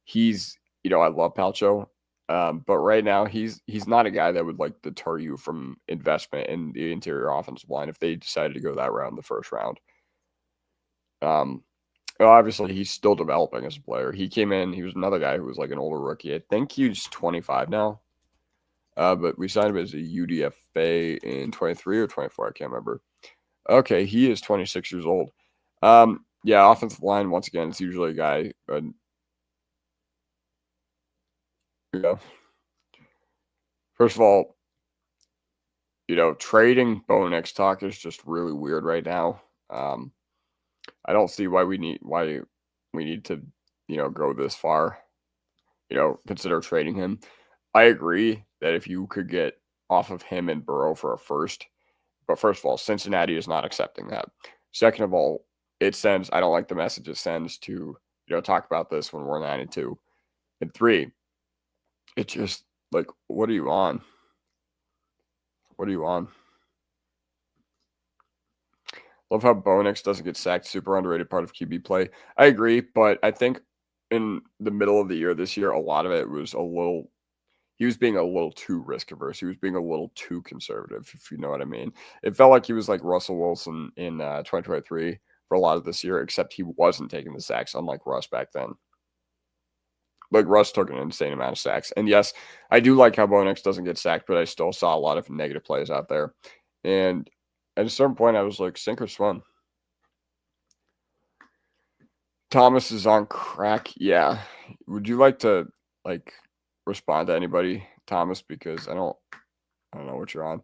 he's, I love Palcho. But right now, he's not a guy that would like deter you from investment in the interior offensive line if they decided to go that route in the first round. Obviously, he's still developing as a player. He came in, he was another guy who was like an older rookie. I think he's 25 now. But we signed him as a UDFA in 23 or 24. I can't remember. Okay, he is 26 years old. Yeah, offensive line, once again, it's usually a guy. First of all, trading Bo Nix talk is just really weird right now. I don't see why we need to, go this far, consider trading him. I agree that if you could get off of him and Burrow for a first, but first of all, Cincinnati is not accepting that. Second of all, I don't like the message it sends to, talk about this when we're 9-2. And 3, it's just like, what are you on? Love how Bo Nix doesn't get sacked. Super underrated part of QB play. I agree, but I think in the middle of the year this year, a lot of it was he was being a little too risk averse. He was being a little too conservative, if you know what I mean. It felt like he was like Russell Wilson in 2023 for a lot of this year, except he wasn't taking the sacks, unlike Russ back then. Like Russ took an insane amount of sacks. And yes, I do like how Bo Nix doesn't get sacked, but I still saw a lot of negative plays out there. And at a certain point, I was like, sink or swim. Thomas is on crack. Yeah. Would you like to like respond to anybody, Thomas? Because I don't know what you're on.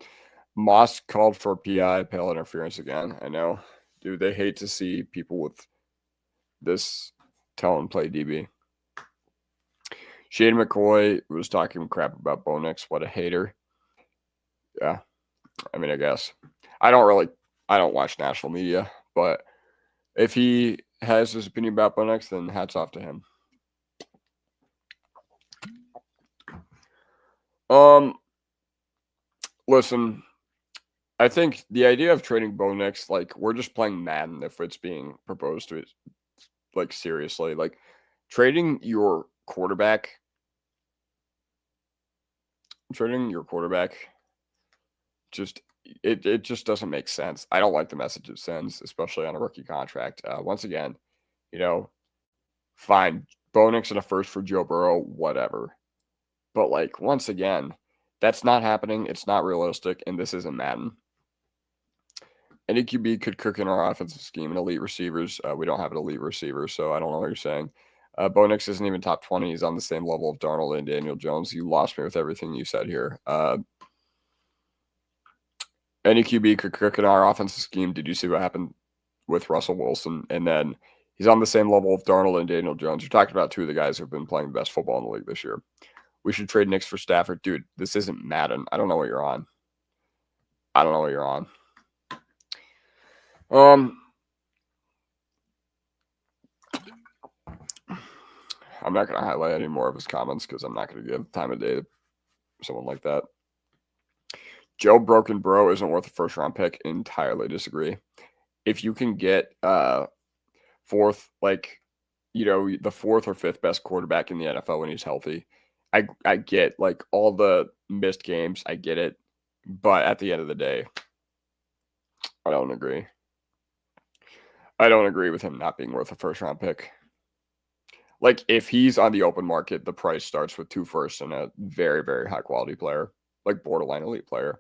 Moss called for PI, pale interference again. I know. Dude, they hate to see people with this talent play DB. Shane McCoy was talking crap about Bo Nix. What a hater. Yeah. I mean, I guess. I don't watch national media, but if he has his opinion about Bo Nix, then hats off to him. Listen, I think the idea of trading Bo Nix, like, we're just playing Madden if it's being proposed to it, like, seriously. Like, trading your quarterback just it just doesn't make sense. I don't like the message it sends, especially on a rookie contract. Once again, fine, Bo Nix and a first for Joe Burrow, whatever. But like once again, that's not happening. It's not realistic, and this isn't Madden. Any QB could cook in our offensive scheme and elite receivers. We don't have an elite receiver, so I don't know what you're saying. Bo Nix isn't even top 20. He's on the same level of Darnold and Daniel Jones. You lost me with everything you said here. Any QB could cook in our offensive scheme. Did you see what happened with Russell Wilson? And then he's on the same level of Darnold and Daniel Jones. You're talking about two of the guys who have been playing the best football in the league this year. We should trade Nix for Stafford. Dude, this isn't Madden. I don't know what you're on. I'm not going to highlight any more of his comments because I'm not going to give time of day to someone like that. Joe Broken Bro isn't worth a first-round pick. Entirely disagree. If you can get fourth, the fourth or fifth best quarterback in the NFL when he's healthy, I get like all the missed games. I get it. But at the end of the day, I don't agree. I don't agree with him not being worth a first-round pick. Like, if he's on the open market, the price starts with 2 firsts and a very, very high-quality player, like borderline elite player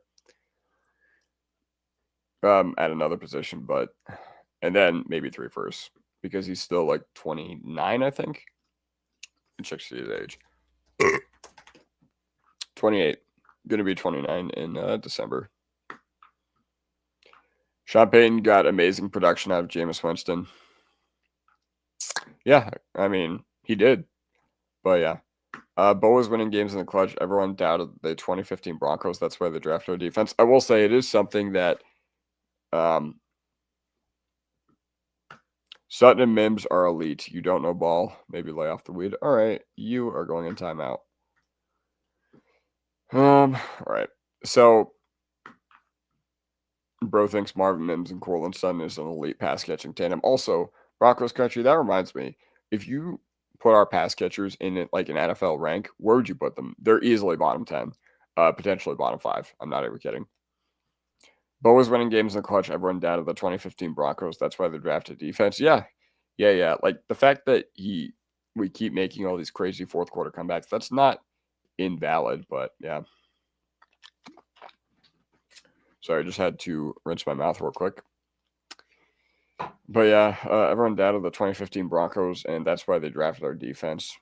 at another position. And then maybe 3 firsts because he's still like 29, I think. Check his age. 28. Going to be 29 in December. Sean Payton got amazing production out of Jameis Winston. Yeah, I mean, he did. But yeah. Bo was winning games in the clutch. Everyone doubted the 2015 Broncos. That's why they drafted our defense. I will say it is something that Sutton and Mims are elite. You don't know ball. Maybe lay off the weed. All right. You are going in timeout. All right. So Bro thinks Marvin Mims and Cortland Sutton is an elite pass catching tandem. Also, Broncos country, that reminds me. If you put our pass catchers in like an NFL rank, where would you put them? They're easily bottom 10, potentially bottom 5. I'm not even kidding. Bo was winning games in the clutch. Everyone doubted the 2015 Broncos. That's why they drafted defense. Yeah. Like the fact that we keep making all these crazy fourth quarter comebacks, that's not invalid, but yeah. Sorry, I just had to rinse my mouth real quick. But yeah, everyone doubted the 2015 Broncos, and that's why they drafted our defense.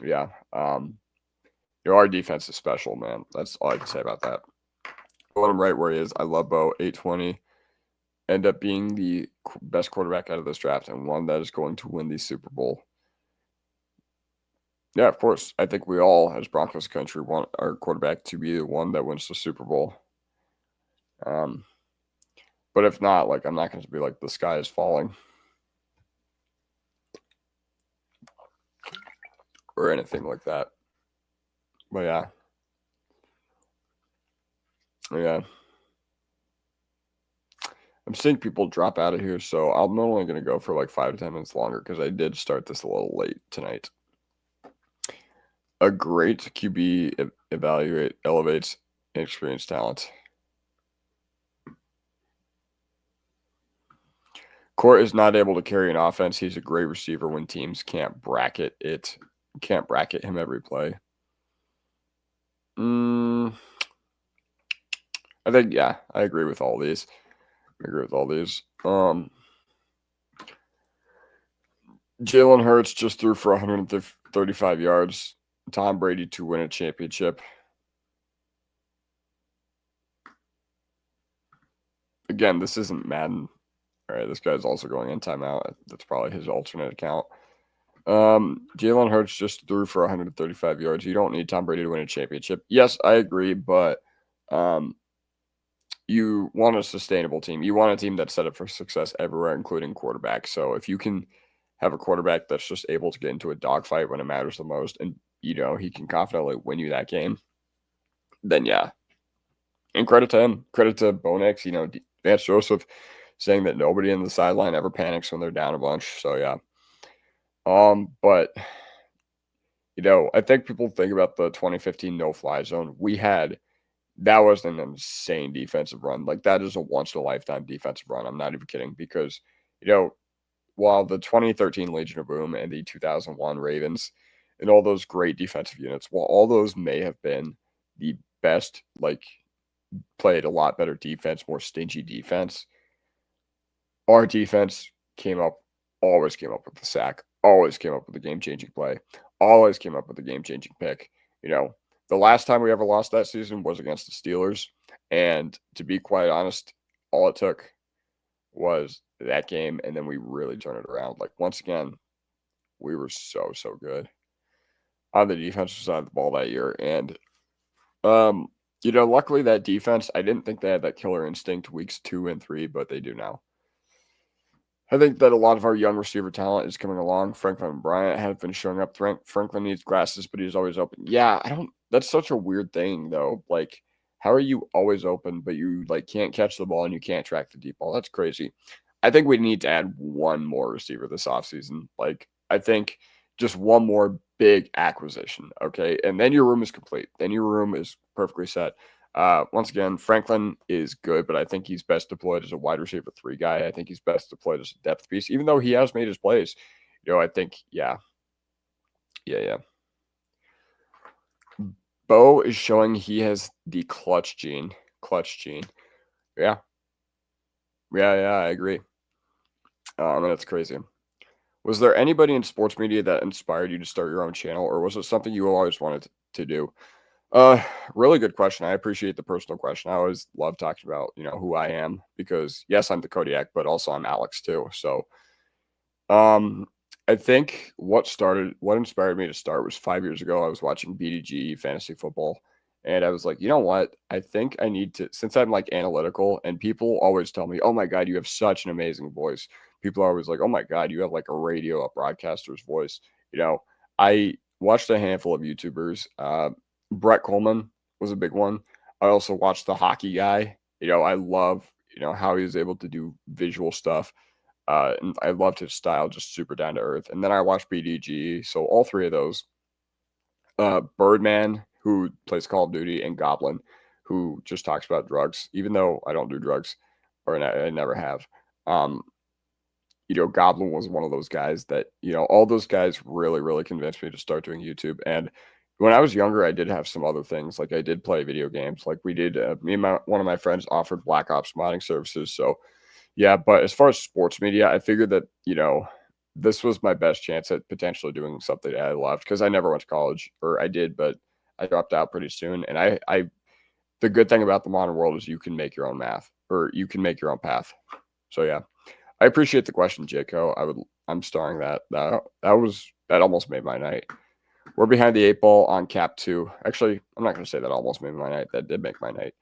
Yeah. Our defense is special, man. That's all I can say about that. Let him right where he is. I love Bo. 820. End up being the best quarterback out of this draft and one that is going to win the Super Bowl. Yeah, of course. I think we all, as Broncos country, want our quarterback to be the one that wins the Super Bowl. But if not, like, I'm not going to be like, the sky is falling. Or anything like that. But yeah. Yeah. I'm seeing people drop out of here, so I'm only going to go for like 5 to 10 minutes longer because I did start this a little late tonight. A great QB elevates inexperienced talent. Court is not able to carry an offense. He's a great receiver when teams can't bracket him every play. I think, yeah, I agree with all these. Jalen Hurts just threw for 135 yards. Tom Brady to win a championship. Again, this isn't Madden. All right, this guy's also going in timeout. That's probably his alternate account. Jalen Hurts just threw for 135 yards. You don't need Tom Brady to win a championship. Yes, I agree, but you want a sustainable team. You want a team that's set up for success everywhere, including quarterback. So if you can have a quarterback that's just able to get into a dogfight when it matters the most, and he can confidently win you that game, then yeah. And credit to him. Credit to Bonex, Vance Joseph saying that nobody in the sideline ever panics when they're down a bunch. So yeah. But I think people think about the 2015 no-fly zone. That was an insane defensive run. Like, that is a once-in-a-lifetime defensive run. I'm not even kidding, because, while the 2013 Legion of Boom and the 2001 Ravens and all those great defensive units, while all those may have been the best, played a lot better defense, more stingy defense, our defense always came up with the sack, always came up with a game-changing play, always came up with a game-changing pick. The last time we ever lost that season was against the Steelers. And to be quite honest, all it took was that game, and then we really turned it around. Once again, we were so, so good on the defensive side of the ball that year. And, luckily that defense, I didn't think they had that killer instinct weeks 2 and 3, but they do now. I think that a lot of our young receiver talent is coming along. Franklin Bryant has been showing up. Franklin needs glasses, but he's always open. Yeah, that's such a weird thing, though. How are you always open, but you, can't catch the ball and you can't track the deep ball? That's crazy. I think we need to add one more receiver this offseason. I think just one more big acquisition, okay? And then your room is complete. Then your room is perfectly set. Once again, Franklin is good, but I think he's best deployed as a wide receiver 3 guy. I think he's best deployed as a depth piece, even though he has made his plays. I think, yeah. Bo is showing he has the clutch gene. Yeah, I agree. And it's crazy. Was there anybody in sports media that inspired you to start your own channel, or was it something you always wanted to do? Really good question. I appreciate the personal question. I always love talking about, who I am, because yes, I'm the Kodiak, but also I'm Alex too. So, I think what inspired me to start was 5 years ago. I was watching BDG fantasy football, and I was like, you know what? I think I need to, since I'm analytical, and people always tell me, oh my God, you have such an amazing voice. People are always like, oh my God, you have a radio, a broadcaster's voice. I watched a handful of YouTubers. Brett Coleman was a big one. I also watched the hockey guy. I love, how he was able to do visual stuff. And I loved his style, just super down to earth. And then I watched BDG. So all 3 of those. Birdman, who plays Call of Duty, and Goblin, who just talks about drugs, even though I don't do drugs, or I never have. Goblin was one of those guys that, all those guys really, really convinced me to start doing YouTube. And when I was younger, I did have some other things. I did play video games. We did, me and one of my friends offered Black Ops modding services. So yeah, but as far as sports media, I figured that, this was my best chance at potentially doing something that I loved, because I never went to college, or I did, but I dropped out pretty soon. And the good thing about the modern world is you can make your own math, or you can make your own path. So yeah, I appreciate the question, Jaco. I'm starring that. That almost made my night. We're behind the 8 ball on cap 2. Actually, I'm not going to say that almost made my night. That did make my night.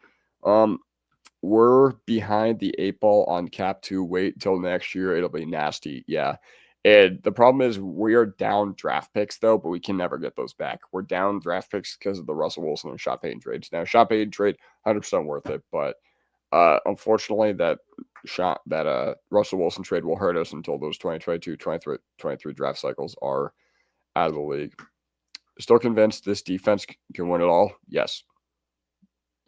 We're behind the 8 ball on cap 2. Wait till next year. It'll be nasty. Yeah. And the problem is we are down draft picks, though, but we can never get those back. We're down draft picks because of the Russell Wilson and Sean Payton trades. Now, Sean Payton trade, 100% worth it, but Unfortunately, that Russell Wilson trade will hurt us until those 2022-23 draft cycles are out of the league. Still convinced this defense can win it all? Yes.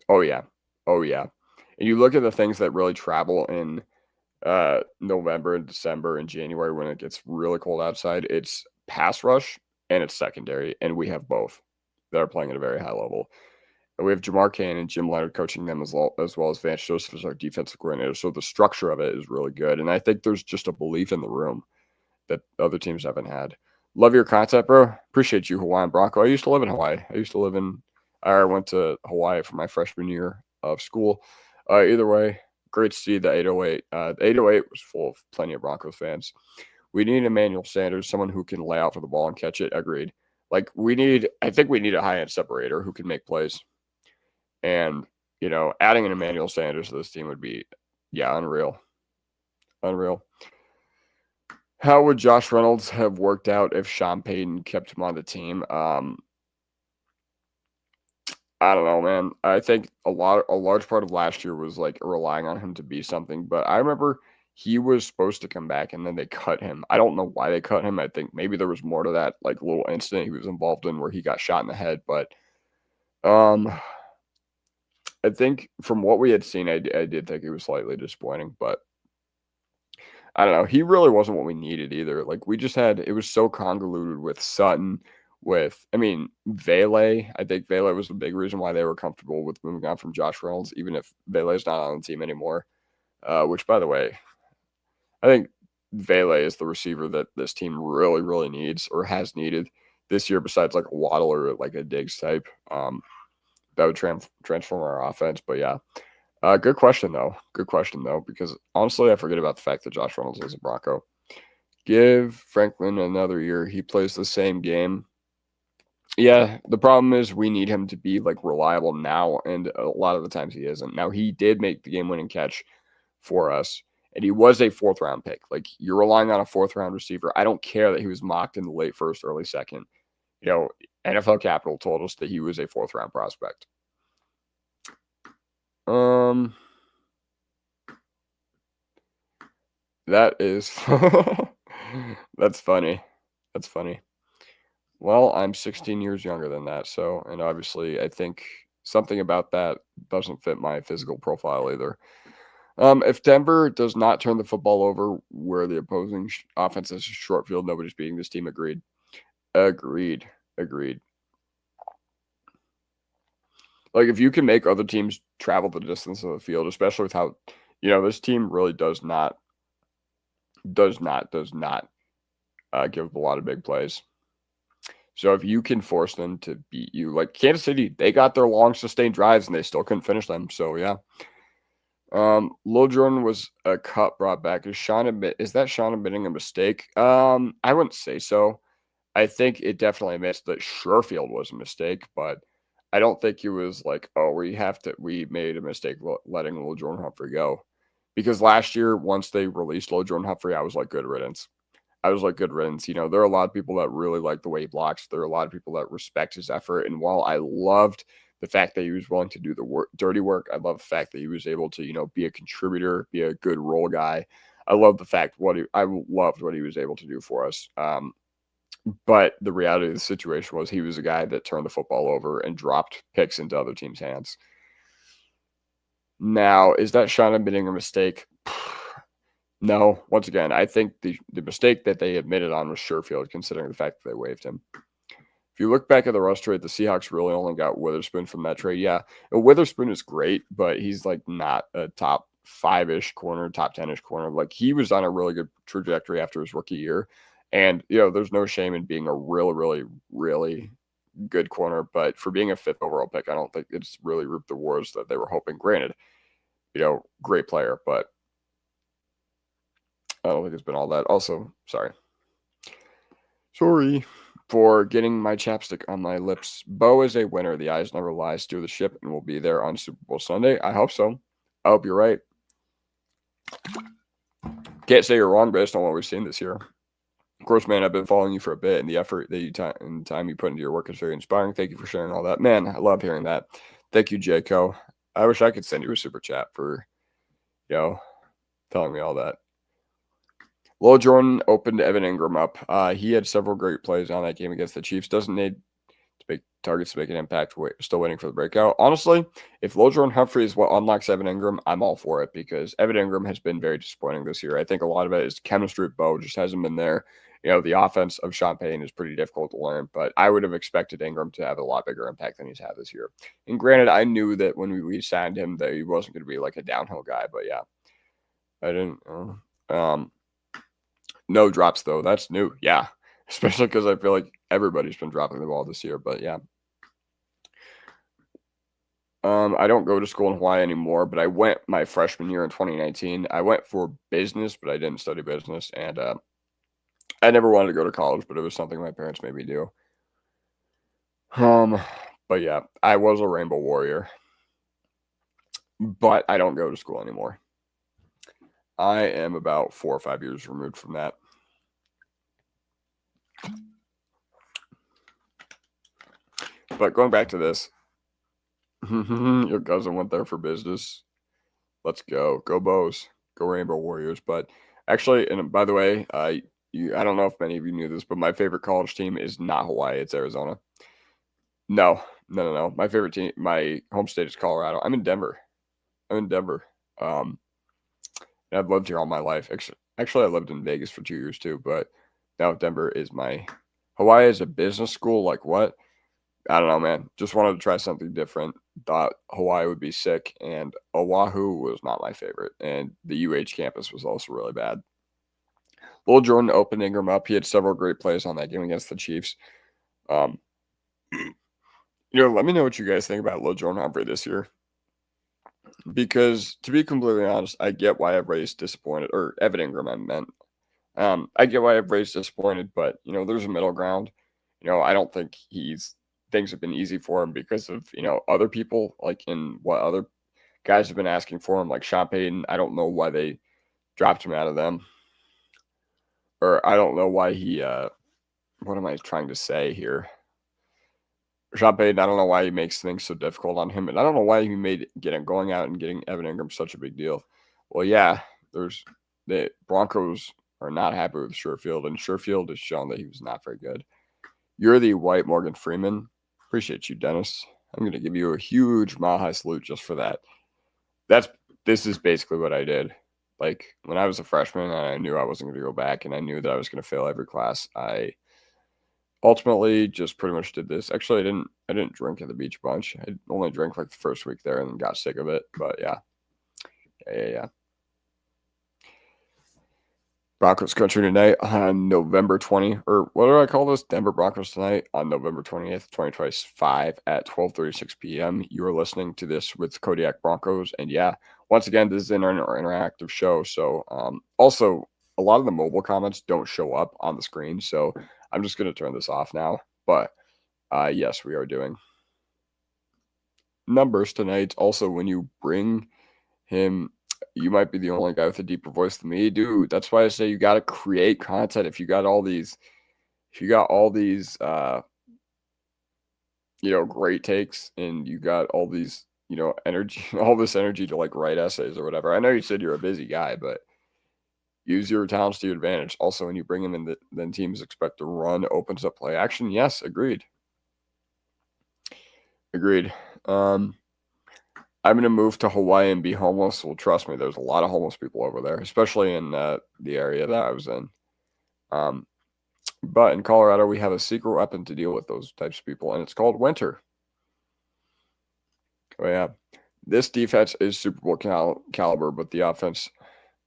Oh, yeah. Oh, yeah. And you look at the things that really travel in November and December and January when it gets really cold outside. It's pass rush and it's secondary, and we have both that are playing at a very high level. And we have Jamar Cain and Jim Leonard coaching them as well as Vance Joseph as our defensive coordinator. So the structure of it is really good. And I think there's just a belief in the room that other teams haven't had. Love your content, bro. Appreciate you, Hawaiian Bronco. I used to live in Hawaii. I went to Hawaii for my freshman year of school. Either way, great to see the 808. The 808 was full of plenty of Broncos fans. We need Emmanuel Sanders, someone who can lay out for the ball and catch it. Agreed. Like I think we need a high-end separator who can make plays. And, adding an Emmanuel Sanders to this team would be, unreal. Unreal. How would Josh Reynolds have worked out if Sean Payton kept him on the team? I don't know, man. I think a large part of last year was like relying on him to be something. But I remember he was supposed to come back and then they cut him. I don't know why they cut him. I think maybe there was more to that like little incident he was involved in where he got shot in the head. But I think from what we had seen, I did think he was slightly disappointing. But I don't know. He really wasn't what we needed either. Like it was so convoluted with Sutton. Vele. I think Vele was the big reason why they were comfortable with moving on from Josh Reynolds, even if Vele's not on the team anymore. Which, by the way, I think Vele is the receiver that this team really, really needs or has needed this year, besides like a Waddle or like a Diggs type. That would transform our offense. But yeah, good question though. Good question though, because honestly, I forget about the fact that Josh Reynolds is a Bronco. Give Franklin another year. He plays the same game. Yeah, the problem is we need him to be like reliable now, and a lot of the times he isn't. Now he did make the game-winning catch for us, and he was a fourth-round pick. Like you're relying on a fourth-round receiver. I don't care that he was mocked in the late first, early second. NFL Capital told us that he was a fourth-round prospect. That is that's funny. That's funny. Well, I'm 16 years younger than that, and obviously I think something about that doesn't fit my physical profile either. If Denver does not turn the football over where the opposing offense is a short field, nobody's beating this team. Agreed. Like if you can make other teams travel the distance of the field, especially with how, this team really does not give a lot of big plays. So if you can force them to beat you, like Kansas City, they got their long sustained drives and they still couldn't finish them. So yeah. Lil Jordan was a cut brought back. Is that Sean admitting a mistake? I wouldn't say so. I think it definitely admits that Sherfield was a mistake, but I don't think he was like, we made a mistake letting Lil Jordan Humphrey go. Because last year, once they released Lil Jordan Humphrey, I was like, good riddance. There are a lot of people that really like the way he blocks. There are a lot of people that respect his effort. And while I loved the fact that he was willing to do the dirty work, I love the fact that he was able to, be a contributor, be a good role guy. I loved what he was able to do for us. But the reality of the situation was he was a guy that turned the football over and dropped picks into other teams' hands. Now, is that Sean admitting a mistake? No. Once again, I think the mistake that they admitted on was Sherfield, considering the fact that they waived him. If you look back at the Russ trade, the Seahawks really only got Witherspoon from that trade. Yeah, Witherspoon is great, but he's like not a top 5-ish corner, top 10-ish corner. Like he was on a really good trajectory after his rookie year. And, there's no shame in being a really, really, really good corner. But for being a 5th overall pick, I don't think it's really reaped the rewards that they were hoping. Granted, great player, but I don't think it's been all that. Also, sorry for getting my chapstick on my lips. Bo is a winner. The eyes never lie. Steer the ship and we'll be there on Super Bowl Sunday. I hope so. I hope you're right. Can't say you're wrong based on what we've seen this year. Of course, man, I've been following you for a bit, and the effort and time you put into your work is very inspiring. Thank you for sharing all that. Man, I love hearing that. Thank you, Jayco. I wish I could send you a super chat for, telling me all that. Lil Jordan opened Evan Ingram up. He had several great plays on that game against the Chiefs. Doesn't need to make targets to make an impact. Still waiting for the breakout. Honestly, if Lil Jordan Humphrey is what unlocks Evan Ingram, I'm all for it because Evan Ingram has been very disappointing this year. I think a lot of it is chemistry with Bo just hasn't been there. The offense of Sean Payton is pretty difficult to learn, but I would have expected Ingram to have a lot bigger impact than he's had this year. And granted, I knew that when we signed him that he wasn't going to be like a downhill guy, but yeah, I didn't. No drops, though. That's new. Yeah. Especially because I feel like everybody's been dropping the ball this year. But, yeah. I don't go to school in Hawaii anymore, but I went my freshman year in 2019. I went for business, but I didn't study business. And I never wanted to go to college, but it was something my parents made me do. But, yeah, I was a Rainbow Warrior. But I don't go to school anymore. I am about 4 or 5 years removed from that. But going back to this, your cousin went there for business. Let's go. Go Bows. Go Rainbow Warriors. But actually, and by the way, I don't know if many of you knew this, but my favorite college team is not Hawaii. It's Arizona. No. My favorite team, my home state is Colorado. I'm in Denver. I've lived here all my life. Actually, I lived in Vegas for 2 years too, but now Denver is my Hawaii is a business school. Like what? I don't know, man. Just wanted to try something different. Thought Hawaii would be sick, and Oahu was not my favorite. And the UH campus was also really bad. Lil Jordan opened Ingram up. He had several great plays on that game against the Chiefs. Let me know what you guys think about Lil Jordan Humphrey this year. Because to be completely honest, I get why everybody's disappointed, or Evan Ingram, I meant. I get why everybody's disappointed, but there's a middle ground. I don't think things have been easy for him because of other people, like in what other guys have been asking for him, like Sean Payton. I don't know why they dropped him out of them, or I don't know why he. What am I trying to say here? Sean Payton, I don't know why he makes things so difficult on him, and I don't know why he made going out and getting Evan Ingram such a big deal. Well, yeah, the Broncos are not happy with Sherfield, and Sherfield has shown that he was not very good. You're the white Morgan Freeman. Appreciate you, Dennis. I'm going to give you a huge mile high salute just for that. This is basically what I did. Like when I was a freshman and I knew I wasn't going to go back and I knew that I was going to fail every class, I ultimately just pretty much did this. Actually, I didn't drink at the beach bunch. I only drank like the first week there and then got sick of it. But yeah. Broncos country tonight on November 20, or what do I call this? Denver Broncos tonight on November 20th, 2025 at 12:36 p.m. You are listening to this with Kodiak Broncos. And yeah, once again, this is an interactive show. So also, a lot of the mobile comments don't show up on the screen. So I'm just going to turn this off now. But yes, we are doing numbers tonight. Also, when you bring him, you might be the only guy with a deeper voice than me, dude. That's why I say you got to create content. If you got all these, great takes, and you got all these, energy, all this energy to like write essays or whatever. I know you said you're a busy guy, but use your talents to your advantage. Also, when you bring him in, then teams expect to run, opens up play action. Yes, agreed. I'm going to move to Hawaii and be homeless. Well, trust me, there's a lot of homeless people over there, especially in the area that I was in. But in Colorado, we have a secret weapon to deal with those types of people, and it's called winter. Oh, yeah. This defense is Super Bowl caliber, but the offense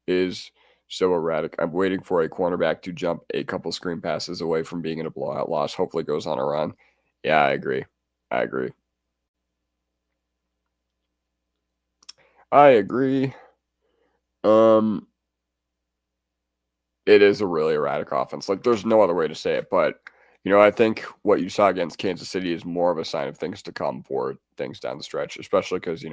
is so erratic. I'm waiting for a cornerback to jump a couple screen passes away from being in a blowout loss. Hopefully goes on a run. Yeah, I agree. It is a really erratic offense. Like, there's no other way to say it. But, I think what you saw against Kansas City is more of a sign of things to come for things down the stretch, especially because,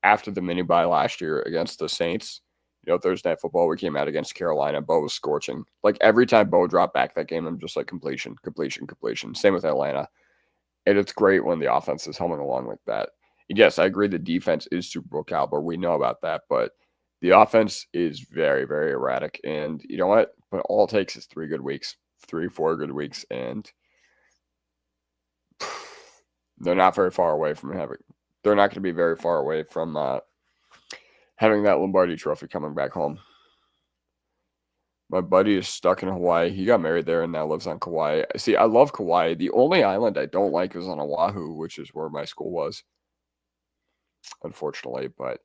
after the mini bye last year against the Saints, Thursday Night Football, we came out against Carolina. Bo was scorching. Like, every time Bo dropped back that game, I'm just like, completion. Same with Atlanta. And it's great when the offense is humming along like that. Yes, I agree the defense is Super Bowl caliber. We know about that, but the offense is very, very erratic. And you know what? But all it takes is 4 good weeks, and they're not very far away from having. They're not going to be very far away from having that Lombardi Trophy coming back home. My buddy is stuck in Hawaii. He got married there and now lives on Kauai. See, I love Kauai. The only island I don't like is on Oahu, which is where my school was, unfortunately. But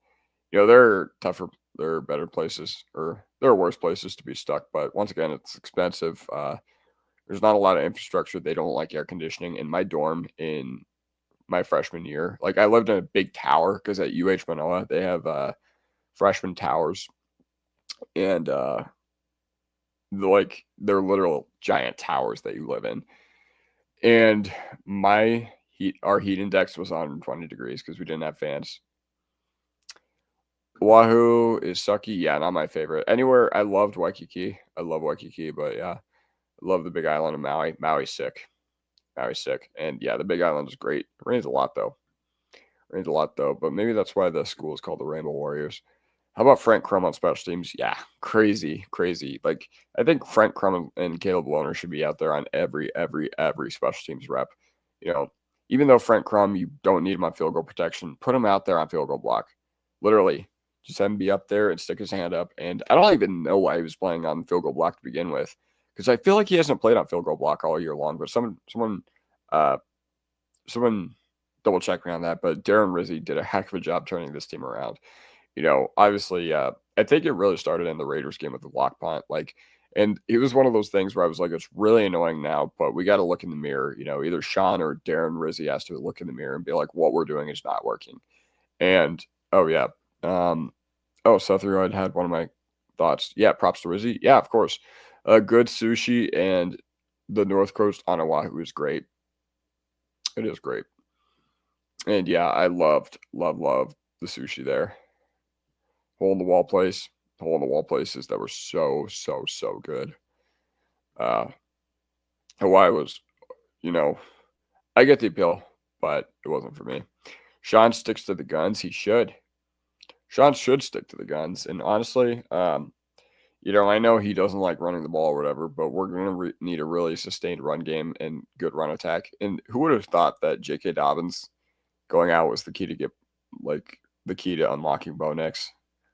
there are tougher, there are better places, or there are worse places to be stuck. But once again, it's expensive. There's not a lot of infrastructure. They don't like air conditioning. In my dorm in my freshman year, like I lived in a big tower because at UH Manoa they have freshman towers, and they're literal giant towers that you live in. And our heat index was 120 degrees because we didn't have fans. Oahu is sucky. Yeah, not my favorite. Anywhere, I loved Waikiki. I love Waikiki, but yeah, I love the big island of Maui. Maui's sick. And yeah, the big island is great. It rains a lot though. But maybe that's why the school is called the Rainbow Warriors. How about Frank Crum on special teams? Yeah, crazy. Like, I think Frank Crum and Caleb Lohner should be out there on every special teams rep. Even though Frank Crum, you don't need him on field goal protection, put him out there on field goal block. Literally, just have him be up there and stick his hand up. And I don't even know why he was playing on field goal block to begin with, because I feel like he hasn't played on field goal block all year long. But someone double check me on that. But Darren Rizzi did a heck of a job turning this team around. Obviously, I think it really started in the Raiders game with the block punt. And it was one of those things where I was like, it's really annoying now, but we got to look in the mirror. Either Sean or Darren Rizzi has to look in the mirror and be like, what we're doing is not working. And, oh, yeah. Seth Royd had one of my thoughts. Yeah, props to Rizzi. Yeah, of course. Good sushi and the North Coast on Oahu is great. It is great. And, yeah, I loved the sushi there. Hole in the wall places that were so good. Hawaii was, I get the appeal, but it wasn't for me. Sean sticks to the guns. He should. Sean should stick to the guns. And honestly, I know he doesn't like running the ball or whatever, but we're going to need a really sustained run game and good run attack. And who would have thought that J.K. Dobbins going out was the key to unlocking Bo Nix?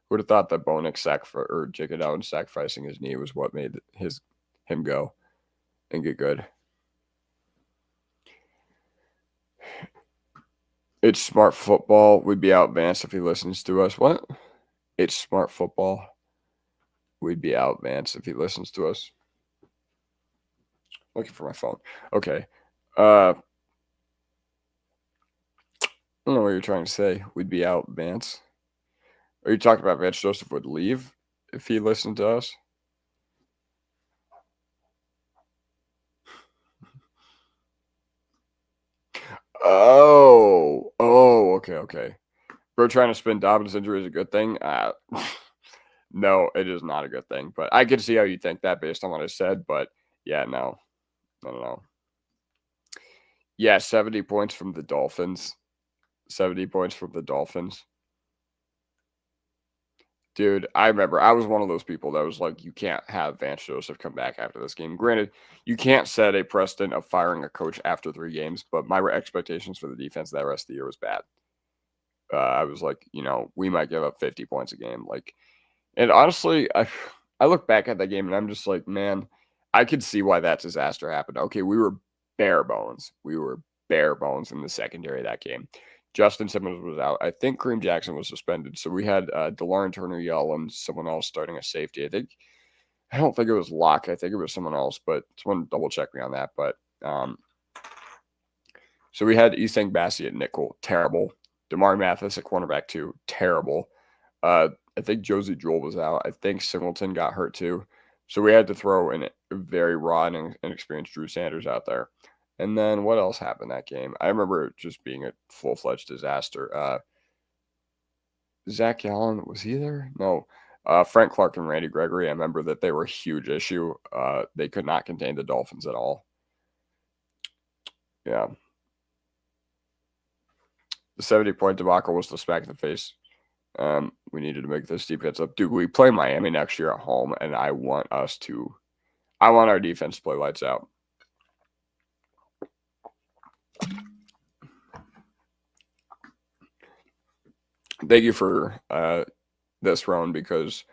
Would have thought that Bo Nix or J.K. Dobbins sacrificing his knee was what made him go and get good. It's smart football. We'd be out Vance if he listens to us. What? It's smart football. We'd be out Vance if he listens to us. Looking for my phone. Okay. I don't know what you're trying to say. We'd be out Vance. Are you talking about Vance Joseph would leave if he listened to us? Okay. Bro, trying to spin Dobbins' injury is a good thing? No, it is not a good thing. But I can see how you think that based on what I said. But yeah, no. Yeah, 70 points from the Dolphins. 70 points from the Dolphins. Dude, I remember I was one of those people that was like, you can't have Vance Joseph come back after this game. Granted, you can't set a precedent of firing a coach after 3 games, but my expectations for the defense that rest of the year was bad. I was like, we might give up 50 points a game. And honestly, I look back at that game and I'm just like, man, I could see why that disaster happened. Okay, we were bare bones. In the secondary of that game. Justin Simmons was out. I think Kareem Jackson was suspended. So we had DeLauren Turner-Yell and someone else starting a safety. I don't think it was Locke. I think it was someone else, but someone double check me on that. But so we had Isang Bassi at nickel, terrible. Damari Mathis at cornerback 2, terrible. I think Josie Jewell was out. I think Singleton got hurt too. So we had to throw in a very raw and inexperienced Drew Sanders out there. And then what else happened that game? I remember it just being a full-fledged disaster. Zach Allen, was he there? No. Frank Clark and Randy Gregory, I remember that they were a huge issue. They could not contain the Dolphins at all. Yeah. The 70-point debacle was the smack in the face. We needed to make this defense up. Dude, we play Miami next year at home, and I want our defense to play lights out. Thank you for this round, because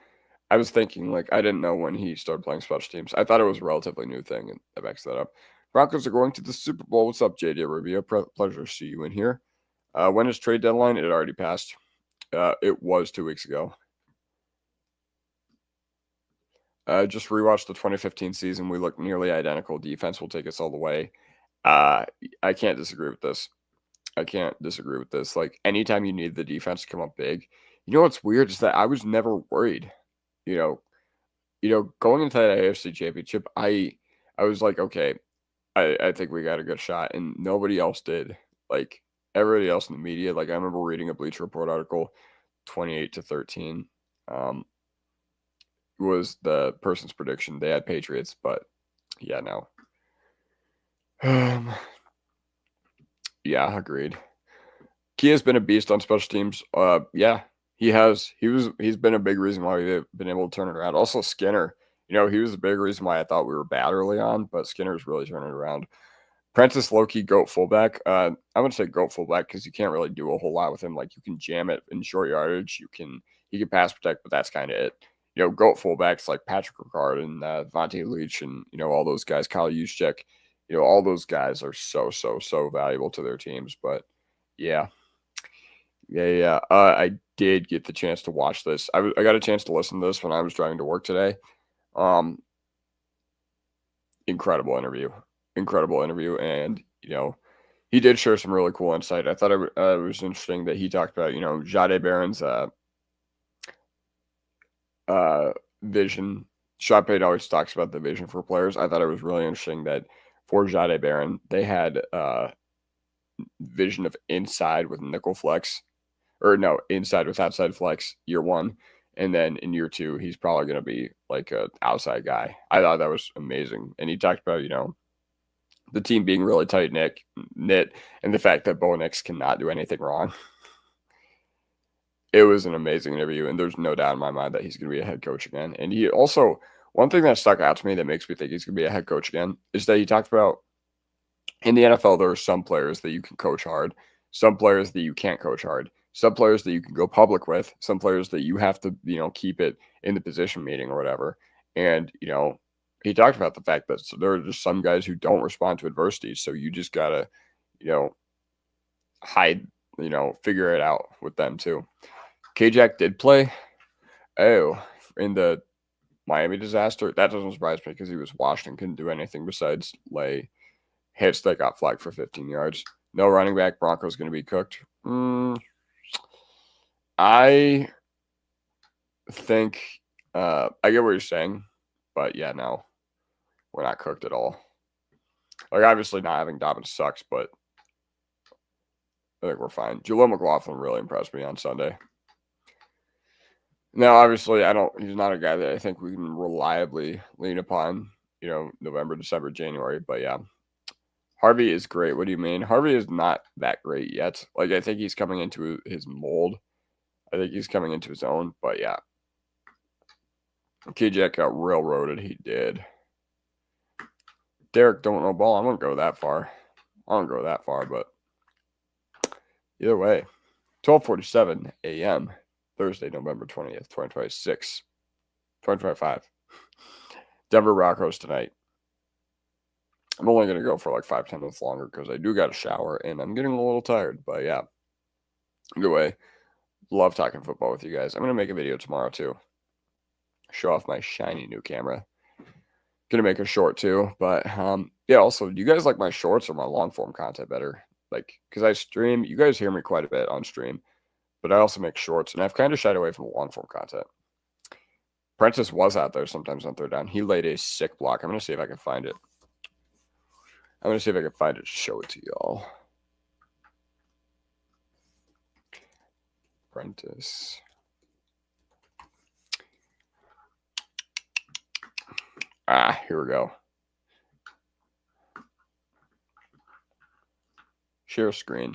I was thinking, like, I didn't know when he started playing special teams. I thought it was a relatively new thing, and that backs that up. Broncos are going to the Super Bowl. What's up, JD Rubio? Pleasure to see you in here. When is trade deadline? It already passed. It was 2 weeks ago. Just rewatched the 2015 season. We look nearly identical. Defense will take us all the way. I can't disagree with this. Like, anytime you need the defense to come up big, you know what's weird is that I was never worried. Going into that AFC Championship, I was like, okay, I think we got a good shot, and nobody else did. Like, everybody else in the media, like, I remember reading a Bleacher Report article, 28-13. Was the person's prediction. They had Patriots, but yeah, no. Yeah, agreed. Kia's been a beast on special teams. Yeah, he has. He's been a big reason why we've been able to turn it around. Also, Skinner, he was a big reason why I thought we were bad early on, but Skinner's really turning it around. Prentice Loki, GOAT fullback. I would say GOAT fullback because you can't really do a whole lot with him. Like, you can jam it in short yardage. He can pass protect, but that's kind of it. GOAT fullbacks like Patrick Ricard and Vontae Leach and, all those guys, Kyle Juszczyk, all those guys are so valuable to their teams. But yeah. I did get the chance to watch this. I got a chance to listen to this when I was driving to work today. Incredible interview. And, he did share some really cool insight. I thought it was interesting that he talked about, Jade Barron's vision. Sean Payton always talks about the vision for players. I thought it was really interesting that for Jade Barron, they had vision of inside with nickel flex, or no, inside with outside flex year one. And then in year two, he's probably going to be like an outside guy. I thought that was amazing. And he talked about, the team being really tight knit, and the fact that Bo Nix cannot do anything wrong. It was an amazing interview, and there's no doubt in my mind that he's going to be a head coach again. And he also, one thing that stuck out to me that makes me think he's going to be a head coach again is that he talked about in the NFL, there are some players that you can coach hard, some players that you can't coach hard, some players that you can go public with, some players that you have to, keep it in the position meeting or whatever. And, he talked about the fact that there are just some guys who don't respond to adversity. So you just got to, hide, figure it out with them too. K-Jack did play. In the Miami disaster. That doesn't surprise me because he was washed and couldn't do anything besides lay hits that got flagged for 15 yards. No running back. Broncos going to be cooked. I think I get what you're saying, but yeah, no, we're not cooked at all. Like, obviously not having Dobbins sucks, but I think we're fine. Jaleel McLaughlin really impressed me on Sunday. Now, obviously, he's not a guy that I think we can reliably lean upon, November, December, January. But yeah, Harvey is great. What do you mean? Harvey is not that great yet. Like, I think he's coming into his mold. I think he's coming into his own. But yeah, K-Jack got railroaded. He did. Derek don't know ball. I won't go that far. But either way, 12:47 a.m. Thursday, November 20th, 2026, 2025. Denver Broncos tonight. I'm only going to go for like 5-10 minutes longer because I do got a shower and I'm getting a little tired. But yeah, either way, love talking football with you guys. I'm going to make a video tomorrow too. Show off my shiny new camera. Going to make a short too. But yeah, also, do you guys like my shorts or my long form content better? Like, because I stream, you guys hear me quite a bit on stream. But I also make shorts, and I've kind of shied away from the long-form content. Prentice was out there sometimes on third down. He laid a sick block. I'm going to see if I can find it. To show it to y'all. Prentice. Here we go. Share screen.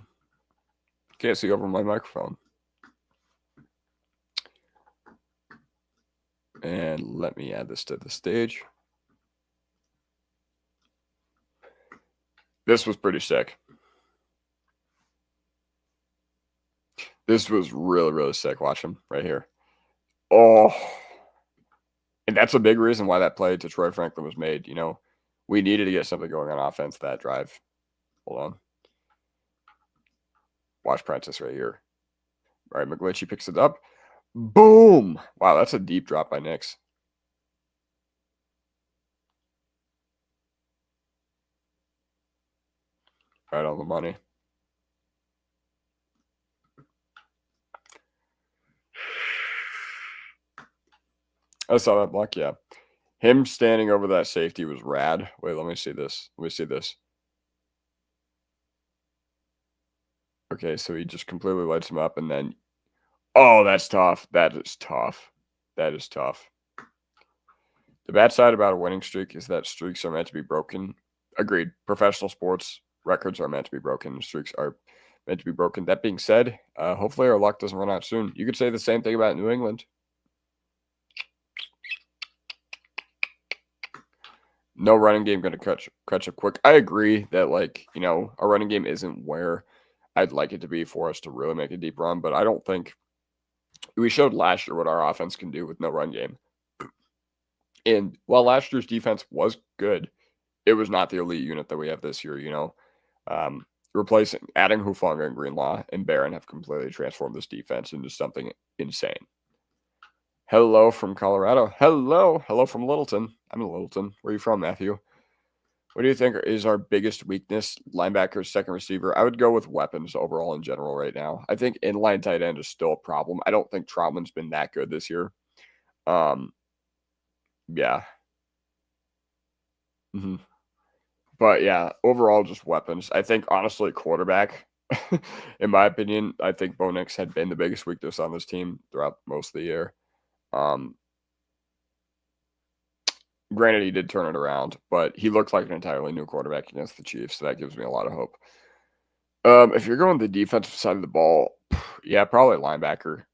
Can't see over my microphone. And let me add this to the stage. This was pretty sick. This was really, really sick. Watch him right here. Oh. And that's a big reason why that play to Troy Franklin was made. You know, we needed to get something going on offense that drive. Hold on. Watch Prentice right here. All right, McGlinchey picks it up. Boom! Wow, that's a deep drop by Nix. Right on the money. I saw that block, yeah. Him standing over that safety was rad. Wait, let me see this. Let me see this. Okay, so he just completely lights him up, and then... Oh, that's tough. That is tough. That is tough. The bad side about a winning streak is that streaks are meant to be broken. Agreed. Professional sports records are meant to be broken. Streaks are meant to be broken. That being said, hopefully our luck doesn't run out soon. You could say the same thing about New England. No running game going to catch up quick. I agree that, like, you know, our running game isn't where I'd like it to be for us to really make a deep run, but I don't think we showed last year what our offense can do with no run game. And while last year's defense was good, it was not the elite unit that we have this year, you know. Adding Hufanga and Greenlaw and Barron have completely transformed this defense into something insane. Hello from Colorado. Hello from Littleton. I'm in Littleton. Where are you from, Matthew? What do you think is our biggest weakness? Linebacker, second receiver. I would go with weapons overall in general right now. I think inline tight end is still a problem. I don't think Troutman's been that good this year. Yeah. But yeah, overall just weapons. I think honestly quarterback, in my opinion, I think Bo Nix had been the biggest weakness on this team throughout most of the year. Granted, he did turn it around, but he looked like an entirely new quarterback against the Chiefs, so that gives me a lot of hope. If you're going the defensive side of the ball, yeah, probably linebacker.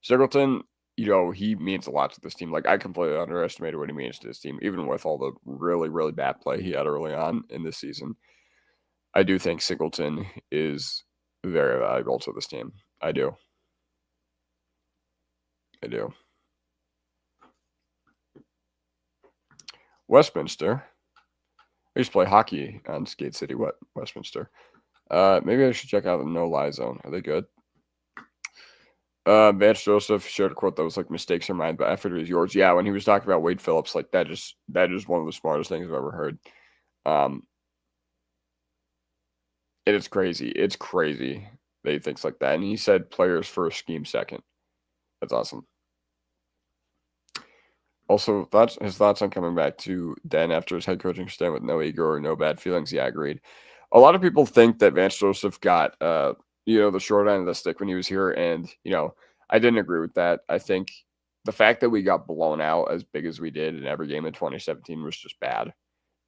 Singleton, you know, he means a lot to this team. Like, I completely underestimated what he means to this team, even with all the really, really bad play he had early on in this season. I do think Singleton is very valuable to this team. I do. Westminster. I used to play hockey on Skate City, Westminster. Maybe I should check out the No Lie Zone. Are they good? Vance Joseph shared a quote that was like, mistakes are mine, but effort is yours. Yeah, when he was talking about Wade Phillips, like that is one of the smartest things I've ever heard. And it's crazy. It's crazy that he thinks like that. And he said players first, scheme second. That's awesome. Also, his thoughts on coming back to Den after his head coaching stint with no ego or no bad feelings. Yeah, agreed. A lot of people think that Vance Joseph got, the short end of the stick when he was here. And, I didn't agree with that. I think the fact that we got blown out as big as we did in every game in 2017 was just bad.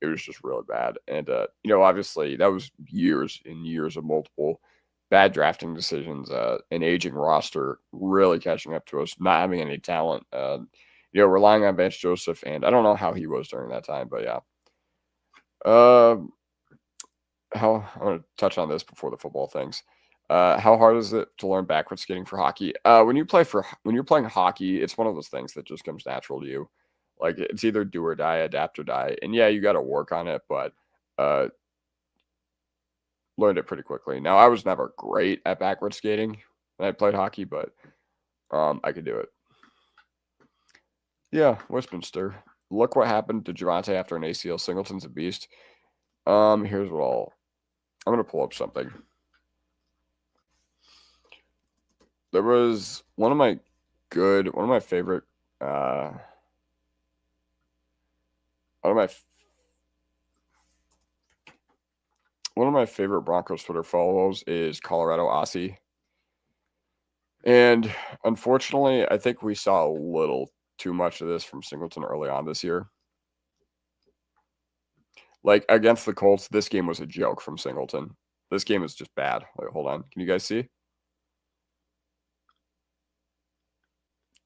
It was just really bad. And, obviously that was years and years of multiple bad drafting decisions, an aging roster really catching up to us, not having any talent, relying on Vance Joseph. And I don't know how he was during that time, but yeah. I'm going to touch on this before the football things. How hard is it to learn backwards skating for hockey? When you're playing hockey, it's one of those things that just comes natural to you. Like, it's either do or die, adapt or die. And yeah, you got to work on it, but learned it pretty quickly. Now, I was never great at backwards skating when I played hockey, but I could do it. Yeah, Westminster. Look what happened to Javante after an ACL. Singleton's a beast. Here's what I'm going to pull up something. There was one of my favorite Broncos Twitter follows is Colorado Aussie. And unfortunately, I think we saw a little too much of this from Singleton early on this year. Like, against the Colts, this game was a joke from Singleton. This game is just bad. Wait, hold on. Can you guys see?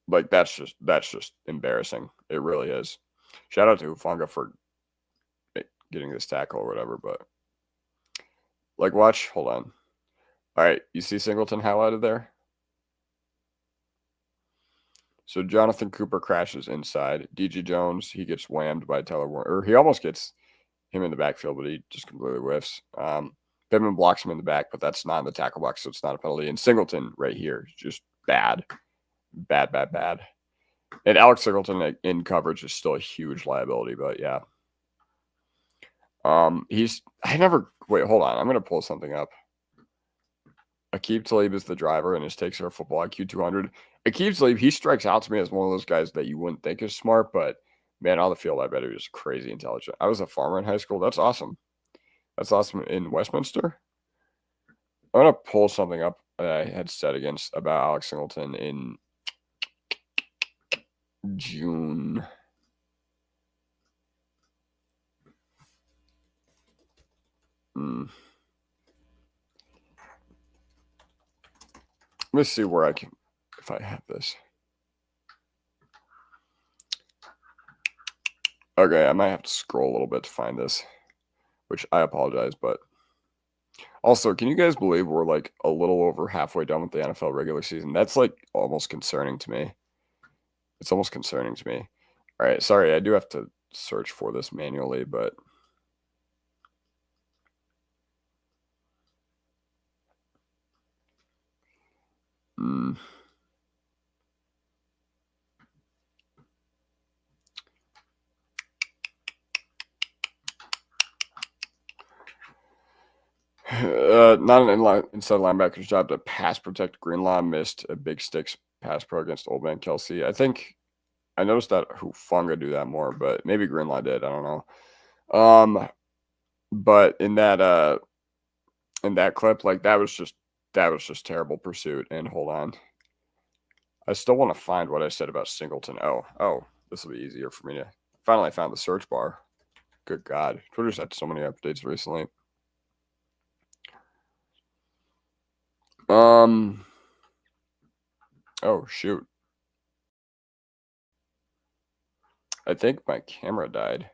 Like, that's just embarrassing. It really is. Shout out to Hufanga for getting this tackle or whatever, but like, watch. Hold on. All right, you see Singleton highlighted there? So Jonathan Cooper crashes inside. DJ Jones, he gets whammed by Taylor Warner, or he almost gets him in the backfield, but he just completely whiffs. Pittman blocks him in the back, but that's not in the tackle box, so it's not a penalty. And Singleton right here is just bad. Bad. And Alex Singleton in coverage is still a huge liability, but yeah. Wait, hold on. I'm going to pull something up. Aqib Talib is the driver, and his takes are football IQ 200. Aqib Talib, he strikes out to me as one of those guys that you wouldn't think is smart, but man, on the field, I bet he was crazy intelligent. I was a farmer in high school. That's awesome. That's awesome in Westminster. I'm going to pull something up that I had said about Alex Singleton in June. Let me see where I can, if I have this. Okay, I might have to scroll a little bit to find this, which I apologize, but also, can you guys believe we're like a little over halfway done with the NFL regular season? That's like almost concerning to me. It's almost concerning to me. All right, sorry, I do have to search for this manually, but not an inside linebacker's job to pass protect. Greenlaw missed a big sticks pass pro against Old Man Kelsey. I think I noticed that Hufanga do that more, but maybe Greenlaw did. I don't know. But in that clip, like that was just terrible pursuit. And hold on, I still want to find what I said about Singleton. Oh, this will be easier for me to finally found the search bar. Good God, Twitter's had so many updates recently. Oh, shoot. I think my camera died.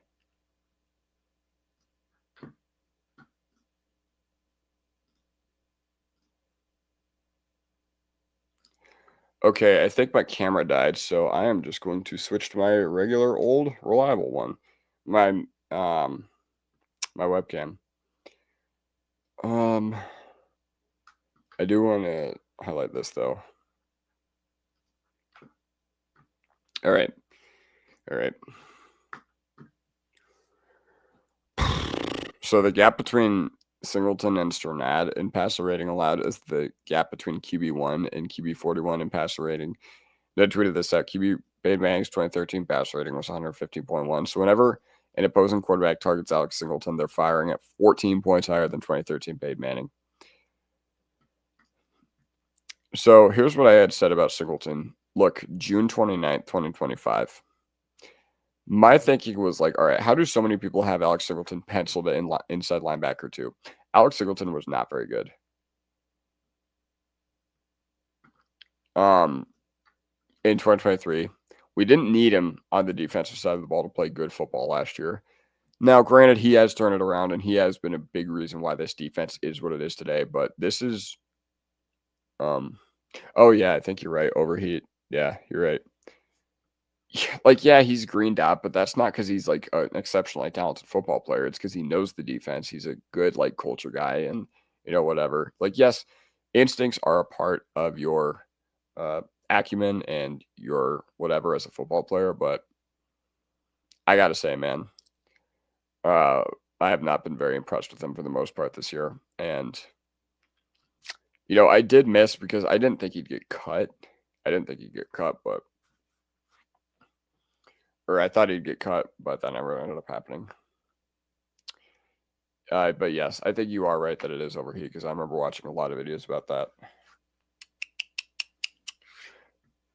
Okay, I think my camera died, so I am just going to switch to my regular old reliable one. My webcam. I do want to highlight this though. All right. So the gap between Singleton and Sternad in passer rating allowed is the gap between QB1 and QB41 in passer rating. I tweeted this out. Peyton Manning's 2013 passer rating was 115.1. So whenever an opposing quarterback targets Alex Singleton, they're firing at 14 points higher than 2013 Peyton Manning. So here's what I had said about Singleton. Look, June 29th, 2025. My thinking was like, all right, how do so many people have Alex Singleton penciled in inside linebacker too? Alex Singleton was not very good. In 2023, we didn't need him on the defensive side of the ball to play good football last year. Now, granted, he has turned it around, and he has been a big reason why this defense is what it is today. But this is, oh yeah, I think you're right. Overheat. Yeah, you're right. Like, yeah, he's greened out, but that's not because he's like an exceptionally talented football player. It's because he knows the defense. He's a good like culture guy, and whatever. Like, yes, instincts are a part of your acumen and your whatever as a football player, but I gotta say, man, I have not been very impressed with him for the most part this year. And I did miss because I didn't think he'd get cut. Or I thought he'd get cut, but that never ended up happening. But yes, I think you are right that it is overheat because I remember watching a lot of videos about that.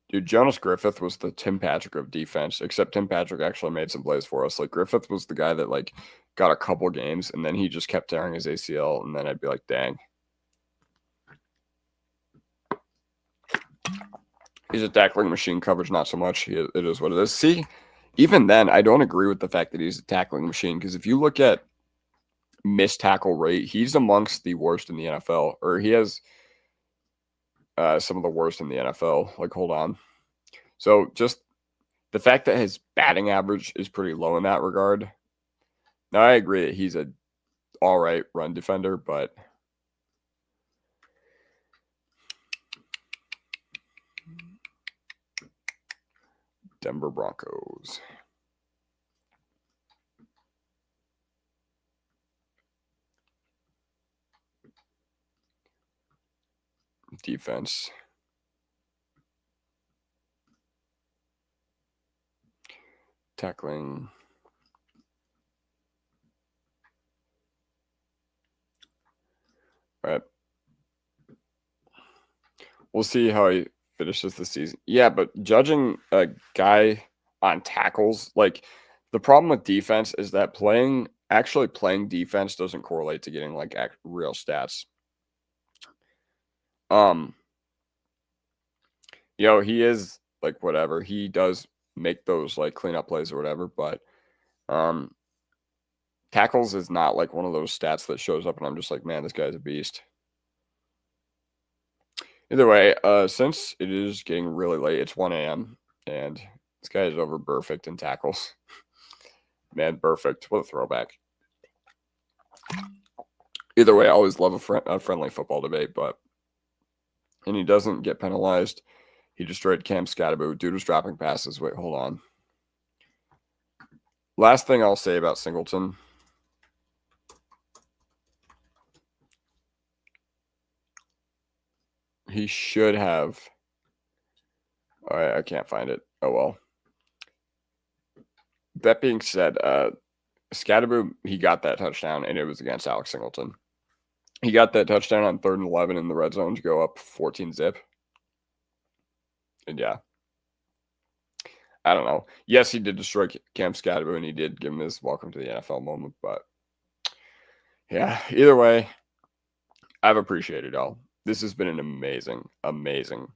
Dude, Jonas Griffith was the Tim Patrick of defense, except Tim Patrick actually made some plays for us. Like, Griffith was the guy that, like, got a couple games, and then he just kept tearing his ACL, and then I'd be like, dang. He's a tackling machine. Coverage, not so much. It is what it is. See, even then, I don't agree with the fact that he's a tackling machine, because if you look at missed tackle rate, he's amongst the worst in the NFL, or he has some of the worst in the NFL. Like, hold on. So just the fact that his batting average is pretty low in that regard. Now, I agree that he's a all right run defender, but Denver Broncos. Defense. Tackling. All right. We'll see how he finishes the season. Yeah, but judging a guy on tackles, like, the problem with defense is that actually playing defense doesn't correlate to getting like real stats. He is like whatever. He does make those like cleanup plays or whatever, but tackles is not like one of those stats that shows up and I'm just like, man, this guy's a beast. Either way, since it is getting really late, it's 1 a.m. and this guy is over perfect in tackles. Man, perfect. What a throwback. Either way, I always love a friendly football debate, and he doesn't get penalized. He destroyed Cam Scatterbo. Dude was dropping passes. Wait, hold on. Last thing I'll say about Singleton. He should have. All right, I can't find it. Oh, well. That being said, Scatterbo, he got that touchdown, and it was against Alex Singleton. He got that touchdown on 3rd and 11 in the red zone to go up 14-zip. And yeah. I don't know. Yes, he did destroy Cam Scatterbo, and he did give him his welcome to the NFL moment. But yeah, either way, I've appreciated y'all. This has been an amazing, amazing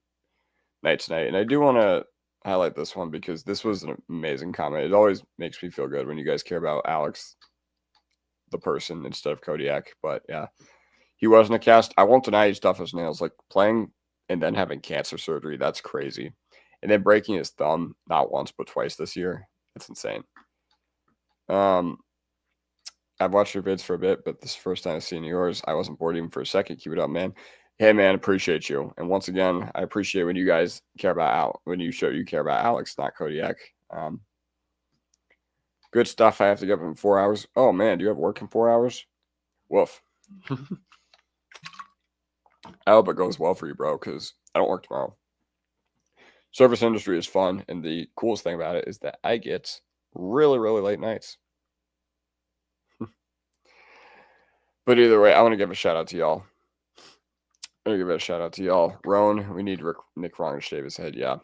night tonight. And I do want to highlight this one because this was an amazing comment. It always makes me feel good when you guys care about Alex, the person, instead of Kodiak. But yeah, he wasn't a cast. I won't deny he's tough as nails. Like, playing and then having cancer surgery, that's crazy. And then breaking his thumb not once but twice this year. That's insane. I've watched your vids for a bit, but this is the first time I've seen yours. I wasn't bored even for a second. Keep it up, man. Hey, man, appreciate you. And once again, I appreciate when you guys care about when you show you care about Alex, not Kodiak. Good stuff. I have to get up in 4 hours. Oh, man, do you have work in 4 hours? Woof. I hope it goes well for you, bro, because I don't work tomorrow. Service industry is fun, and the coolest thing about it is that I get really, really late nights. But either way, I want to give a shout out to y'all. Roan, we need Nick Wrong to shave his head. Yeah,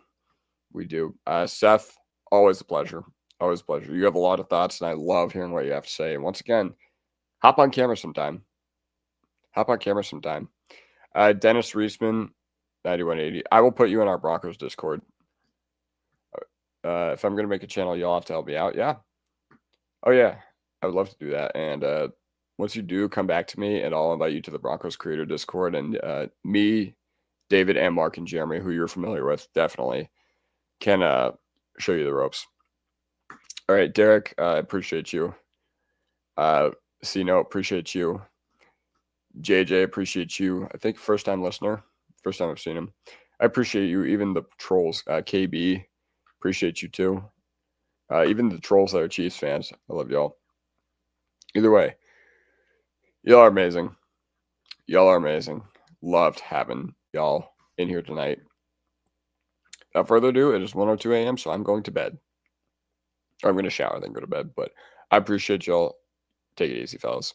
we do. Seth, always a pleasure. Always a pleasure. You have a lot of thoughts, and I love hearing what you have to say. And once again, hop on camera sometime. Dennis Reisman, 9180. I will put you in our Broncos Discord. If I'm going to make a channel, you'll have to help me out. Yeah. Oh, yeah. I would love to do that. And once you do, come back to me, and I'll invite you to the Broncos Creator Discord. And me, David, and Mark and Jeremy, who you're familiar with, definitely can show you the ropes. All right, Derek, I appreciate you. C-Note, appreciate you. JJ, appreciate you. I think first-time listener. First time I've seen him. I appreciate you. Even the trolls. KB, appreciate you too. Even the trolls that are Chiefs fans. I love y'all. Either way, y'all are amazing. Loved having y'all in here tonight. Without further ado, it is 1:02 a.m., so I'm going to bed. Or I'm going to shower, then go to bed. But I appreciate y'all. Take it easy, fellas.